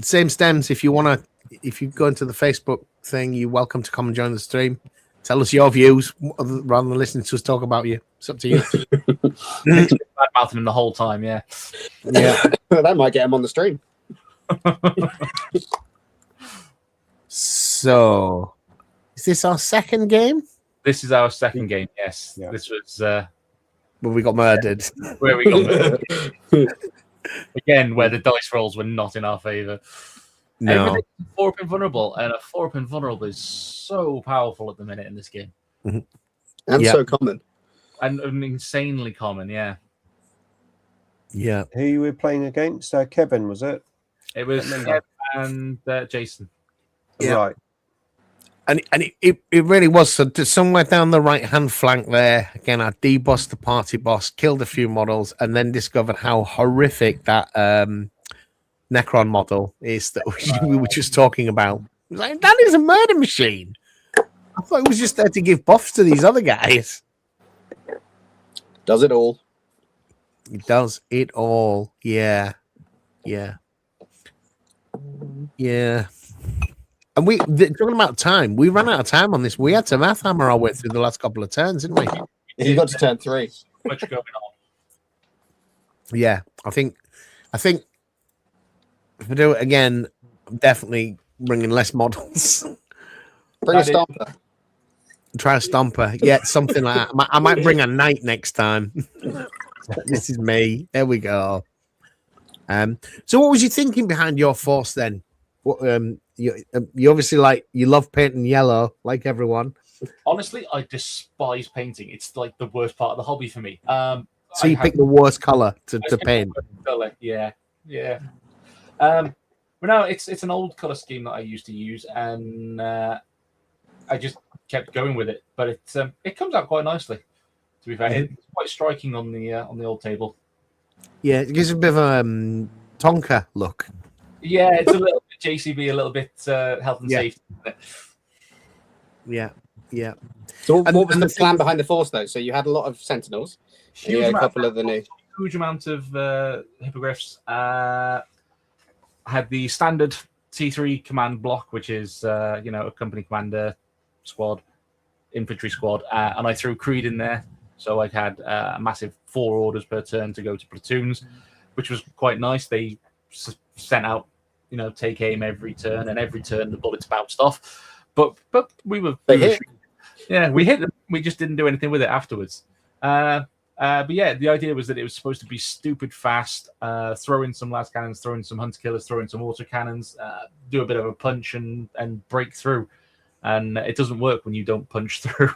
same stems. If you go into the Facebook thing, you're welcome to come and join the stream. Tell us your views rather than listening to us talk about you. It's up to you. Bad mouthing him the whole time, yeah. That might get him on the stream. So, is this our second game? This is our second game, yes. Yeah. This was Where we got murdered. where we got murdered. Again, where the dice rolls were not in our favour. No. 4-up invulnerable, and a 4-up invulnerable is so powerful at the minute in this game. And so common. And insanely common, yeah. Yeah. Who you were playing against? Kevin, was it? It was Kev and Jason. Yeah. Right. And it really was. So somewhere down the right-hand flank there, again, I debossed the party boss, killed a few models, and then discovered how horrific that Necron model is that we were just talking about. It was like, that is a murder machine. I thought it was just there to give buffs to these other guys. Does it all. It does it all. Yeah. And talking about time, we ran out of time on this. We had to math hammer our way through the last couple of turns, didn't we? You got to turn 3. Much going on. Yeah, I think if I do it again, I'm definitely bringing less models. Bring a stomper. Try a stomper. Yeah, something like that. I might bring a knight next time. This is me. There we go. So what was you thinking behind your force then? What you obviously you love painting yellow like everyone. Honestly, I despise painting. It's like the worst part of the hobby for me. So you pick the worst color to paint. Color. Yeah. But no, it's an old color scheme that I used to use, and I just kept going with it. But it comes out quite nicely. To be fair, it's quite striking on the old table. Yeah, it gives a bit of a Tonka look. Yeah, it's a little bit JCB, a little bit health and safety. Yeah. So what was the plan behind the force though? So you had a lot of sentinels. You had a couple of the new. Huge amount of hippogriffs. I had the standard T3 command block, which is a company commander squad, infantry squad, and I threw Creed in there. So I had a massive 4 orders per turn to go to platoons, which was quite nice. They sent out, take aim every turn, and every turn the bullets bounced off. But we hit. Yeah, we hit them. We just didn't do anything with it afterwards. But yeah, the idea was that it was supposed to be stupid fast, throw in some las cannons, throw in some hunter killers, throw in some auto cannons, do a bit of a punch and break through. And it doesn't work when you don't punch through.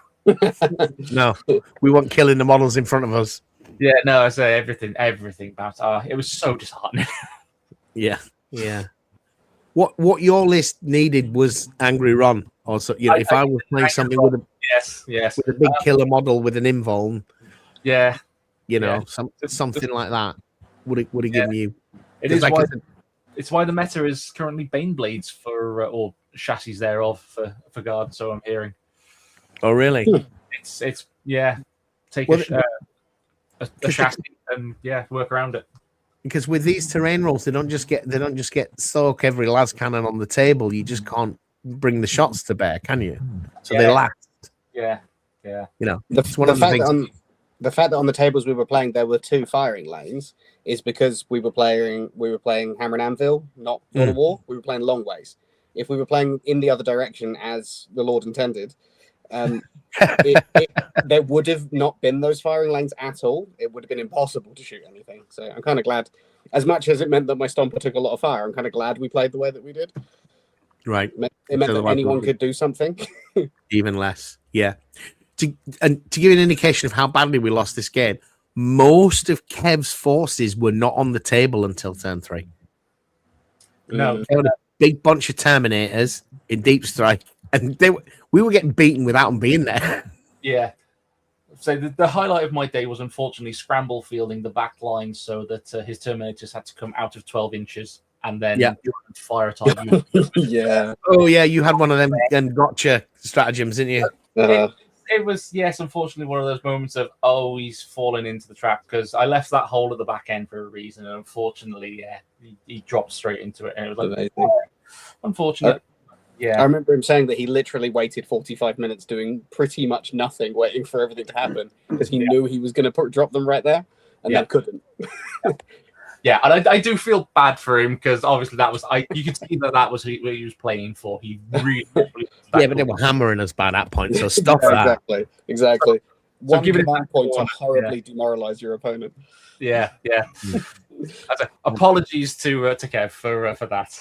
No, we weren't killing the models in front of us. Yeah, no, I say everything bounced. It was so disheartening. Yeah. What your list needed was Angry Ron. Also, if I was playing something with a big killer model with an invuln, something like that would have given you. It is like it's why the meta is currently Bane Blades or chassis thereof for guard. So I'm hearing. Oh really? It's take a chassis and work around it. Because with these terrain rolls, they don't just get soak every las cannon on the table. You just can't bring the shots to bear, can you? So they last. Yeah. It's one of the things. The fact that on the tables we were playing there were 2 firing lanes is because we were playing Hammer and Anvil, not Lord of War. We were playing long ways. If we were playing in the other direction as the Lord intended, there would have not been those firing lanes at all. It would have been impossible to shoot anything. So I'm kind of glad, as much as it meant that my Stomper took a lot of fire, I'm kind of glad we played the way that we did. Right. It meant that anyone could do something. Even less. Yeah. To give you an indication of how badly we lost this game, most of Kev's forces were not on the table until turn 3. No. They had a big bunch of Terminators in Deep Strike, and we were getting beaten without them being there. Yeah. So the highlight of my day was unfortunately scramble fielding the back line so that his Terminators had to come out of 12 inches and then fire a target. Yeah. Oh, yeah, you had one of them gotcha stratagems, didn't you? It was, unfortunately, one of those moments of, he's fallen into the trap, because I left that hole at the back end for a reason, and unfortunately, he dropped straight into it, and it was like, unfortunate. I remember him saying that he literally waited 45 minutes doing pretty much nothing, waiting for everything to happen, because he knew he was going to drop them right there, and then couldn't. Yeah, and I do feel bad for him, because obviously you could see that was what he was playing for. He really but they were hammering us by that point, so stop that. Exactly. So One command point to horribly demoralize your opponent. Yeah. Apologies to Kev for that.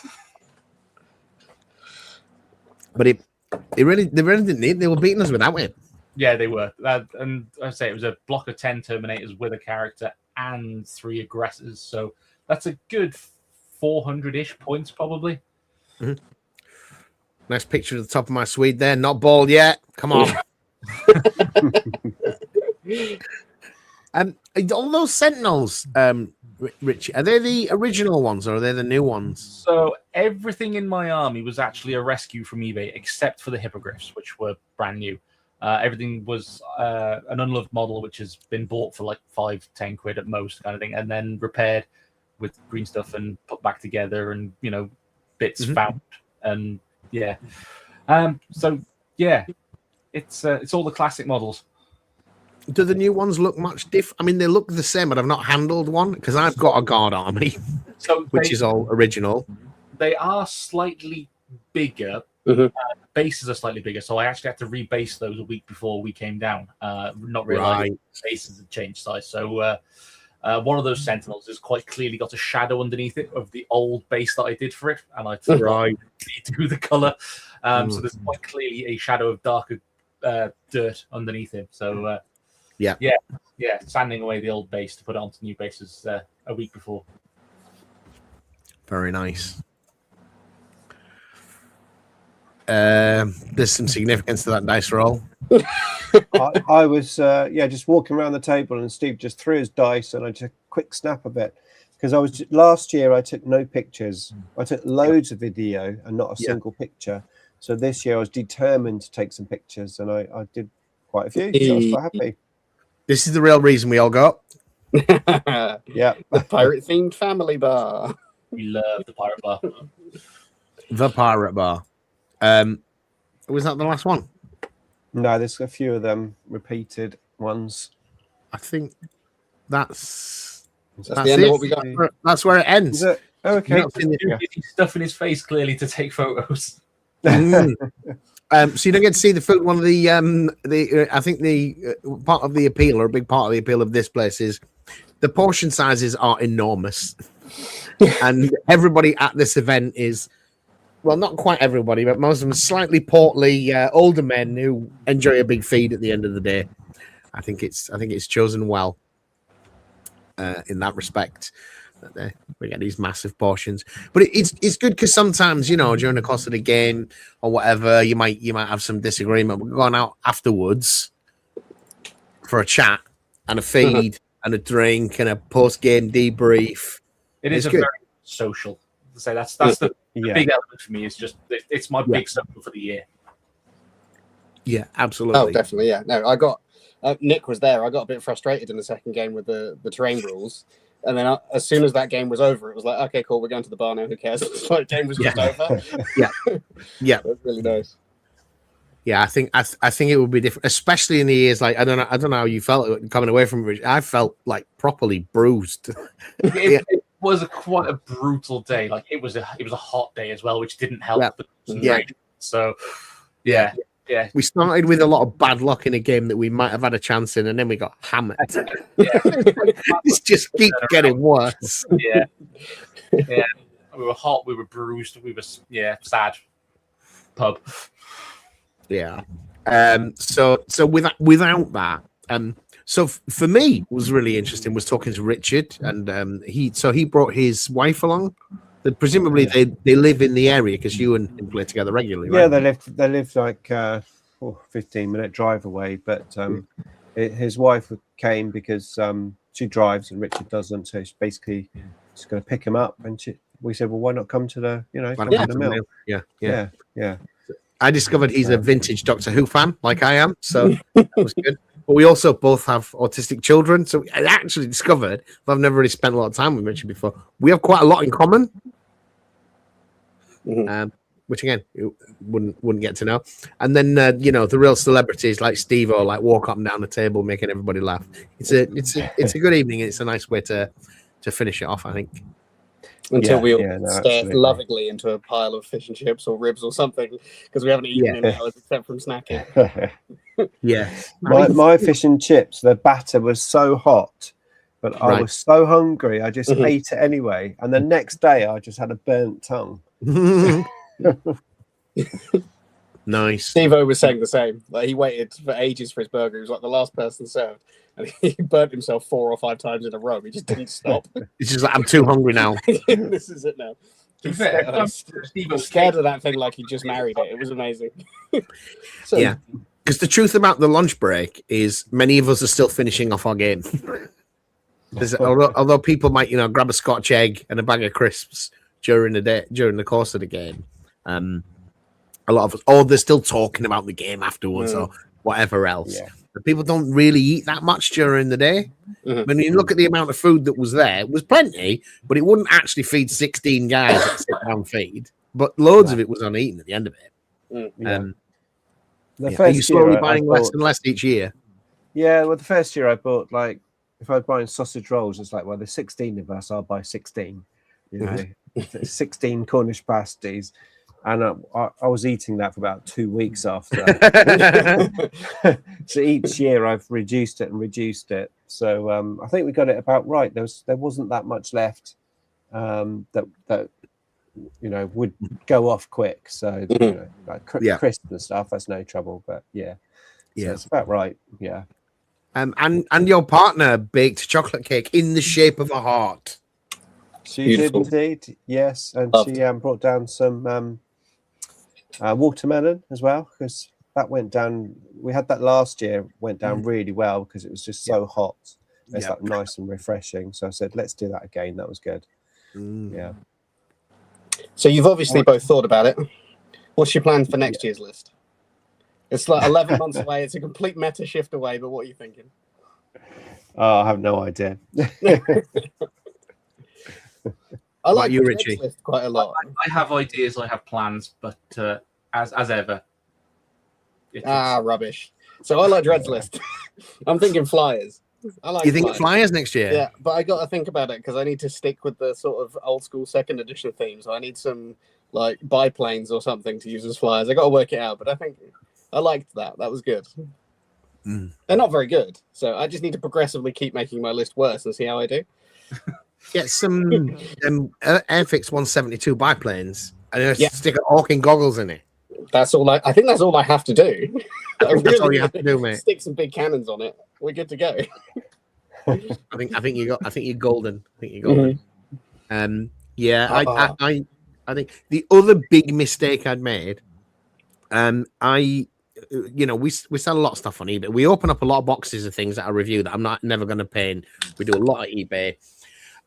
But they really didn't need. They were beating us without it. Yeah, they were. And I say it was a block of 10 Terminators with a character and 3 aggressors. So that's a good 400-ish points, probably. Mm-hmm. Nice picture of the top of my Swede there. Not bald yet. Come on. All those Sentinels, Richie, are they the original ones or are they the new ones? So everything in my army was actually a rescue from eBay, except for the Hippogriffs, which were brand new. Everything was an unloved model, which has been bought for like 5-10 quid at most, kind of thing, and then repaired with green stuff and put back together, and bits found, and it's all the classic models. Do the new ones look much different? I mean, they look the same, but I've not handled one because I've got a guard army, which is all original. They are slightly bigger. Bases are slightly bigger, so I actually had to rebase those a week before we came down. Not realizing bases had changed size. So one of those Sentinels has quite clearly got a shadow underneath it of the old base that I did for it, and I forgot to do the color. So there's quite clearly a shadow of darker dirt underneath him. So yeah, sanding away the old base to put it onto new bases a week before. Very nice. There's some significance to that dice roll. I was just walking around the table, and Steve just threw his dice, and I took a quick snap of it because last year I took no pictures. I took loads of video and not a single picture. So this year I was determined to take some pictures, and I did quite a few. So I was quite happy. This is the real reason we all go. Yeah, the pirate-themed family bar. We love the pirate bar. The pirate bar. Was that the last one? No, there's a few of them repeated ones. I think that's the end of what we got. That's where it ends. Is it? Oh, okay. He's stuffing his face clearly to take photos. So you don't get to see the food. One of the I think the part of the appeal, or a big part of the appeal of this place, is the portion sizes are enormous, and everybody at this event is. Well, not quite everybody, but most of them slightly portly older men who enjoy a big feed at the end of the day. I think it's chosen well in that respect. We get these massive portions, but it's good because sometimes during the course of the game or whatever, you might have some disagreement. We're going out afterwards for a chat and a feed and a drink and a post game debrief. It's very social. So that's the big element for me. Is just it's my big social for the year. Yeah, absolutely. Oh, definitely. Yeah. No, I got Nick was there. I got a bit frustrated in the second game with the terrain rules, and then as soon as that game was over, it was like, okay, cool, we're going to the bar now. Who cares? The game was just over. Yeah. That's really nice. Yeah, I think it would be different, especially in the years like I don't know how you felt coming away from it. I felt like properly bruised. It was quite a brutal day. Like it was a hot day as well, which didn't help. Yeah. So yeah. We started with a lot of bad luck in a game that we might have had a chance in, and then we got hammered. This just keeps getting worse. Yeah. We were hot. We were bruised. We were sad. Pub. Yeah. So without that, so for me, what was really interesting was talking to Richard, and he brought his wife along. Presumably they live in the area because you and him play together regularly, right? Yeah, they live like 15-minute drive away. But his wife came because she drives and Richard doesn't. So she's basically just going to pick him up, and we said, well, why not come to the the mill? Yeah. I discovered he's a vintage Doctor Who fan, like I am, so that was good. But we also both have autistic children, so I actually discovered, but I've never really spent a lot of time with Richard before, we have quite a lot in common, which again, you wouldn't get to know. And then the real celebrities like Steve or like walk up and down the table, making everybody laugh. It's a good evening. It's a nice way to finish it off, I think. Until we all stare lovingly into a pile of fish and chips or ribs or something because we haven't eaten in hours except from snacking. Yeah. My fish and chips, the batter was so hot, but I was so hungry, I just ate it anyway. And the next day, I just had a burnt tongue. Nice. Steve-O was saying the same. Like he waited for ages for his burger. He was like the last person served. And he burnt himself 4 or 5 times in a row. He just didn't stop. It's just like, I'm too hungry now. This is it now. He's scared of that thing like he just married it. It was amazing. Yeah. Because the truth about the lunch break is many of us are still finishing off our game. Although people might, grab a Scotch egg and a bag of crisps during the course of the game. A lot of us, they're still talking about the game afterwards or whatever else. Yeah. But people don't really eat that much during the day. When you look at the amount of food that was there, it was plenty, but it wouldn't actually feed 16 guys at sit-down feed. But loads of it was uneaten at the end of it. Are you slowly buying less and less each year? Yeah, well, the first year I bought, like, if I was buying sausage rolls, it's like, well, there's 16 of us, I'll buy 16. You know, 16 Cornish pasties. And I was eating that for about 2 weeks after. So each year I've reduced it and reduced it. So I think we got it about right. There wasn't that much left that you know would go off quick. So you know, like crisp and stuff, that's no trouble. But so it's about right. Yeah. And your partner baked chocolate cake in the shape of a heart. She Beautiful. did indeed, yes, and Loved she brought down some watermelon as well, because that went down. We had that last year, went down really well because it was just so hot. It's like nice and refreshing. So I said, let's do that again. That was good. Yeah. So you've obviously both thought about it. What's your plan for next year's list? It's like 11 months away. It's a complete meta shift away. But what are you thinking? Oh, I have no idea. I like you, the Richie? list quite a lot. I have ideas, I have plans, but as ever, rubbish. So I like Dread's list. I'm thinking flyers. I like. You think flyers next year? Yeah, but I got to think about it because I need to stick with the sort of old school second edition theme. So I need some like biplanes or something to use as flyers. I got to work it out, but I think I liked that. That was good. They're not very good, so I just need to progressively keep making my list worse and see how I do. Get some Airfix 172 biplanes and stick Hawking goggles in it. That's all. I think that's all I have to do. That's all you have to do, mate. Stick some big cannons on it. We're good to go. I think you're golden. I think you're golden. I think the other big mistake I'd made, we sell a lot of stuff on eBay. We open up a lot of boxes of things that I review that I'm never going to pay in. We do a lot of eBay.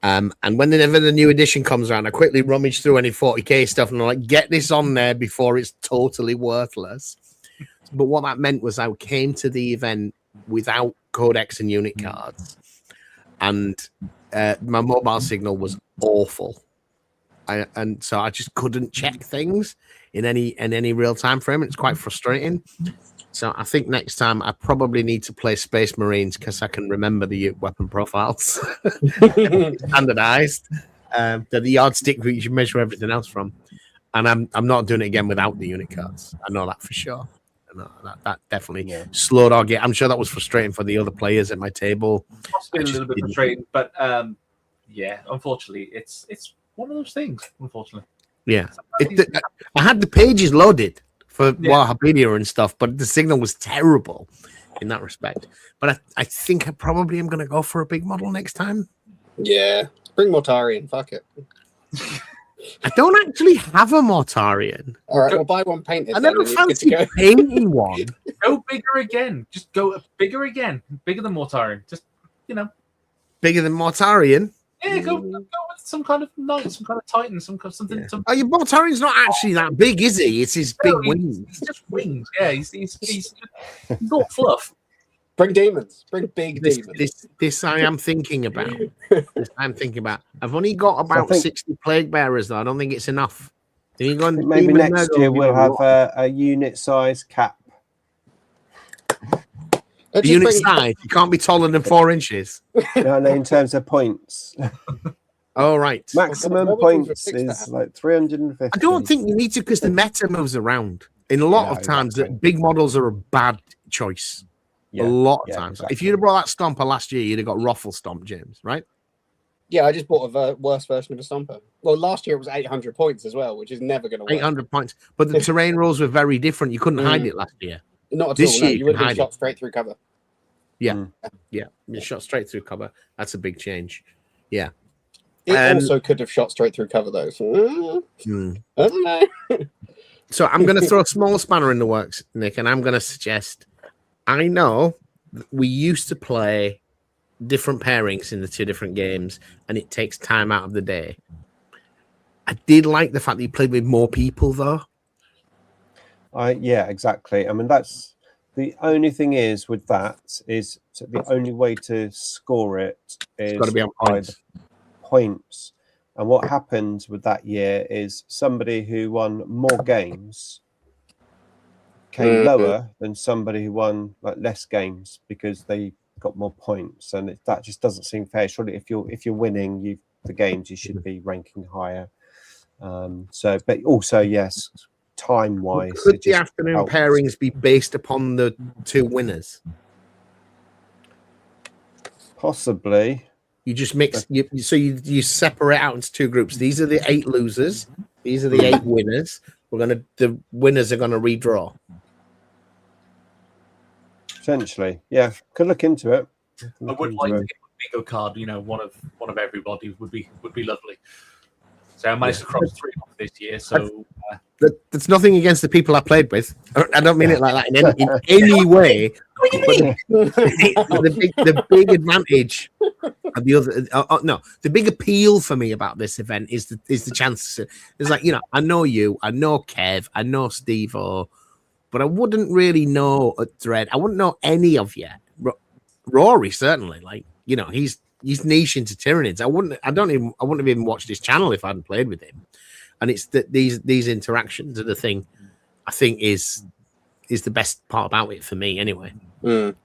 And whenever the new edition comes around, I quickly rummage through any 40k stuff and I'm like, get this on there before it's totally worthless. But what that meant was I came to the event without codex and unit cards, and my mobile signal was awful. And so I just couldn't check things in any real time frame. It's quite frustrating. So I think next time I probably need to play Space Marines because I can remember the weapon profiles standardized. The yardstick that you should measure everything else from. And I'm not doing it again without the unit cards. I know that for sure. That definitely slowed our game. I'm sure that was frustrating for the other players at my table. Possibly a little bit frustrating, but unfortunately, it's one of those things. Unfortunately, I had the pages loaded for Warhammer and stuff, but the signal was terrible in that respect. But I think I probably am going to go for a big model next time. Yeah, bring Mortarian. Fuck it. I don't actually have a Mortarian. All right, we'll buy one painted. I never fancy painting one. Go bigger again. Just go bigger again. Bigger than Mortarian. Just, Bigger than Mortarian? Yeah, go with some kind of knight, some kind of titan, something. Oh, your Mortarian's not actually that big, is he? It's his big wings. It's just wings. Yeah, he's not fluff. Bring demons. Bring big demons. This I am thinking about. I've only got about 60 plague bearers, though. I don't think it's enough. Maybe next year we'll have a unit size cap. A unit size? You can't be taller than 4 inches. No, in terms of points. Oh, right. Maximum points is like 350. I don't think you need to because the meta moves around. In a lot of times, big models are a bad choice. A lot of times. Exactly. If you'd have brought that Stomper last year, you'd have got Ruffle Stomp, James, right? Yeah, I just bought a worse version of a Stomper. Well, last year it was 800 points as well, which is never going to work. 800 points. But the terrain rules were very different. You couldn't hide it last year. Not at all. No, you would have been shot straight through cover. Yeah. You shot straight through cover. That's a big change. Yeah. It also could have shot straight through cover, though. So, I don't know. So I'm going to throw a small spanner in the works, Nick, and I'm going to suggest, I know we used to play different pairings in the 2 different games, and it takes time out of the day. I did like the fact that you played with more people, though. Yeah, exactly. I mean, that's the only thing is with that is the only way to score it is got to be on points. And what happened with that year is somebody who won more games came lower than somebody who won like less games because they got more points, and that just doesn't seem fair. Surely, if you're winning the games, you should be ranking higher. So, but also, yes, time wise, could the afternoon pairings be based upon the two winners? Possibly. You just mix, you separate out into two groups. These are the 8 losers. These are the 8 winners. The winners are gonna redraw. Potentially, yeah. Could look into it. I would like to get a bingo card. One of everybody would be lovely. So I managed to cross 3 off this year. So that's nothing against the people I played with. I don't mean it like that in any way. But the big advantage of the big appeal for me about this event is the chance. It's like, I know you, I know Kev, I know Steve, but I wouldn't really know Dread. I wouldn't know any of you. Rory certainly, he's niche into Tyranids. I wouldn't have even watched his channel if I hadn't played with him. And it's that these interactions are the thing I think is the best part about it for me, anyway. But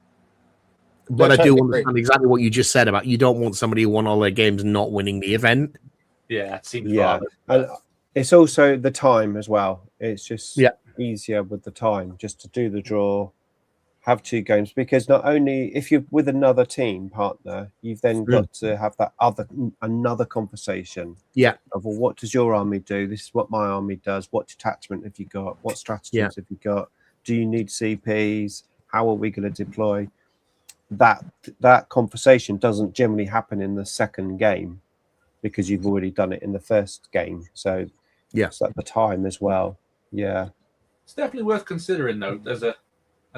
I do understand exactly what you just said about you don't want somebody who won all their games not winning the event. Yeah, it seems and it's also the time as well. It's just easier with the time just to do the draw, have 2 games, because not only if you're with another team partner, you've then got to have that another conversation. Yeah. Of, well, what does your army do? This is what my army does. What detachment have you got? What strategies have you got? Do you need CPs? How are we going to deploy? That conversation doesn't generally happen in the second game because you've already done it in the first game. So it's at the time as well. Yeah. It's definitely worth considering though, as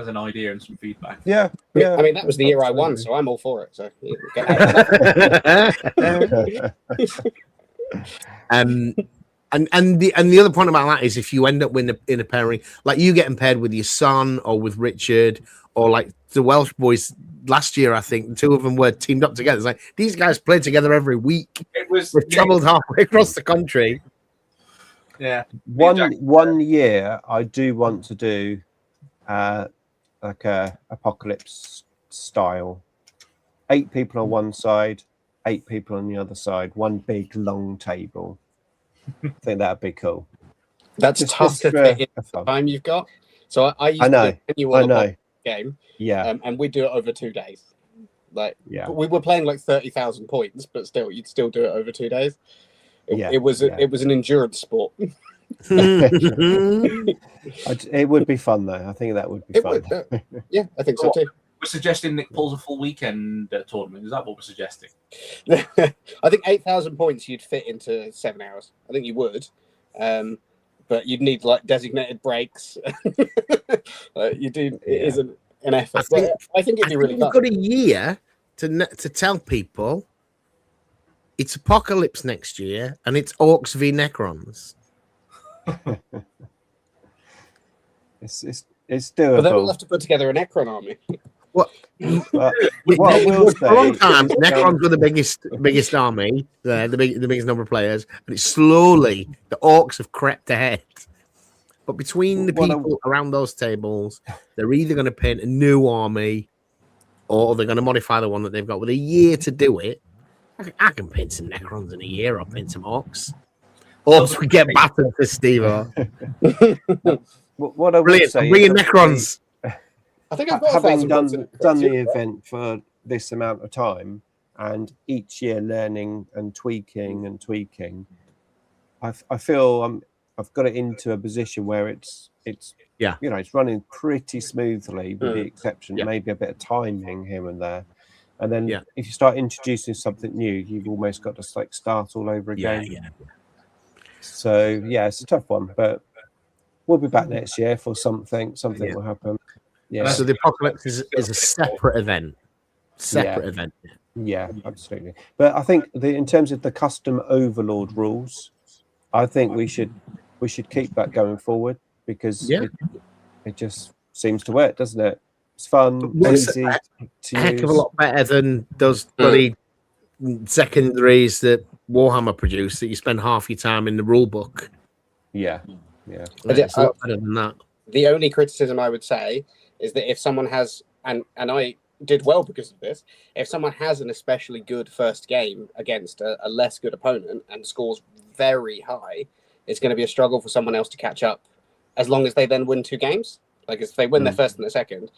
an idea and some feedback. Yeah. I mean, that was the year I won, so I'm all for it. So And the other point about that is if you end up in a pairing, like you getting paired with your son or with Richard, or like the Welsh boys last year, I think the 2 of them were teamed up together. It's like these guys played together every week. We've traveled halfway across the country. Yeah. One year I do want to do like a apocalypse style. 8 people on one side, 8 people on the other side, one big long table. I think that'd be cool. That's tough to fit in the time you've got. So I used to do a game, and we do it over 2 days. We were playing like 30,000 points, but still, you'd still do it over 2 days. It was an endurance sport. It would be fun though. I think that would be fun. Yeah, I think so too. We're suggesting Nick pulls a full weekend tournament. Is that what we're suggesting? I think 8,000 points you'd fit into 7 hours. I think you would, but you'd need like designated breaks. You do. It is an effort. I think it'd be really fun. We've got a year to tell people it's Apocalypse next year, and it's Orcs v Necrons. It's doable. But then we'll have to put together a Necron army. For a long time, Necrons were the biggest army, the biggest number of players, and it's slowly the Orcs have crept ahead. But between the people around those tables, they're either going to paint a new army, or they're going to modify the one that they've got. With a year to do it, I can paint some Necrons in a year. I'll paint some Orcs. Orcs we get battered for Steve. What I would say, bringing Necrons. I think I've got having done the event for this amount of time, and each year learning and tweaking, I feel I've got it into a position where it's it's running pretty smoothly, with the exception maybe a bit of timing here and there. And then if you start introducing something new, you've almost got to like start all over again. So it's a tough one, but we'll be back next year for something. Something will happen. Yeah. So the Apocalypse is a separate event. Yeah, absolutely. But I think in terms of the custom Overlord rules, I think we should keep that going forward, because it just seems to work, doesn't it? It's fun, easy to heck use. of a lot better than those bloody secondaries that Warhammer produce that you spend half your time in the rule book. Yeah. It's a lot better than that. The only criticism I would say is that if someone has, and I did well because of this, if someone has an especially good first game against a less good opponent and scores very high, it's going to be a struggle for someone else to catch up as long as they then win 2 games. Like if they win their first and their second,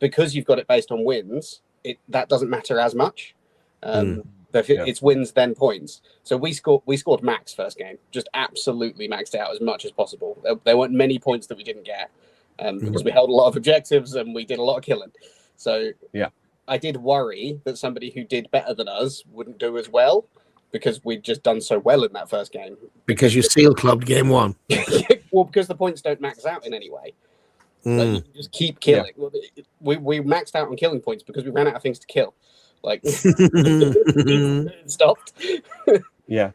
because you've got it based on wins, that doesn't matter as much. But if it's wins then points. So we scored max first game, just absolutely maxed out as much as possible. There weren't many points that we didn't get because we held a lot of objectives and we did a lot of killing. So I did worry that somebody who did better than us wouldn't do as well because we'd just done so well in that first game. Because you seal clubbed game 1. Well, because the points don't max out in any way. Like, you just keep killing. We maxed out on killing points because we ran out of things to kill. Like stopped. Yeah.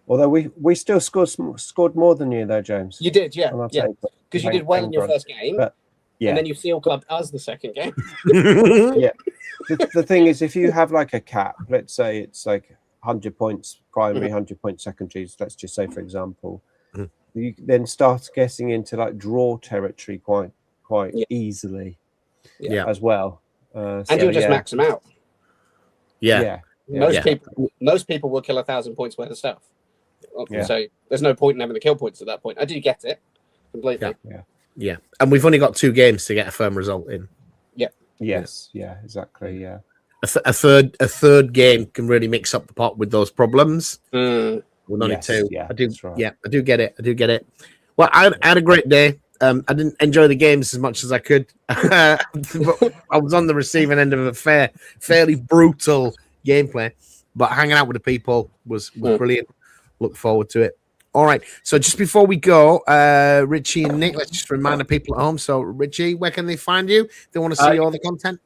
Although we still scored more than you though, James. You did, yeah. Because you did well in your first game, and then you seal clubbed us the second game. The thing is, if you have like a cap, let's say it's like 100 points primary, 100 points secondaries. Let's just say, for example, you then start getting into like draw territory quite easily, as well. And you'll just max them out. Most people will kill 1,000 points worth of stuff. So there's no point in having the kill points at that point. I do get it completely. Yeah. And we've only got 2 games to get a firm result in. Yes. Yeah. Exactly. Yeah. A third game can really mix up the pot with those problems. With only 2. Yeah, I do. Right. Yeah, I do get it. Well, I had a great day. I didn't enjoy the games as much as I could. But I was on the receiving end of a fairly brutal gameplay. But hanging out with the people was brilliant. Look forward to it. All right. So just before we go, Richie and Nick, let's just remind the people at home. So, Richie, where can they find you? They want to see all the content.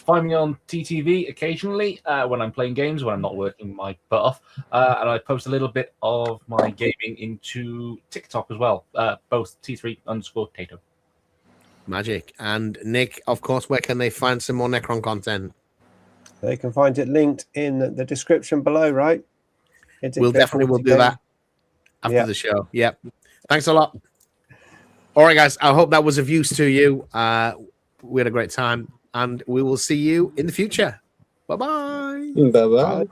Find me on TTV occasionally when I'm playing games, when I'm not working my butt off. And I post a little bit of my gaming into TikTok as well, both T3_Tato. Magic. And Nick, of course, where can they find some more Necron content? They can find it linked in the description below, right? We'll definitely do that after the show. Yep. Thanks a lot. All right, guys. I hope that was of use to you. We had a great time. And we will see you in the future. Bye-bye. Bye-bye.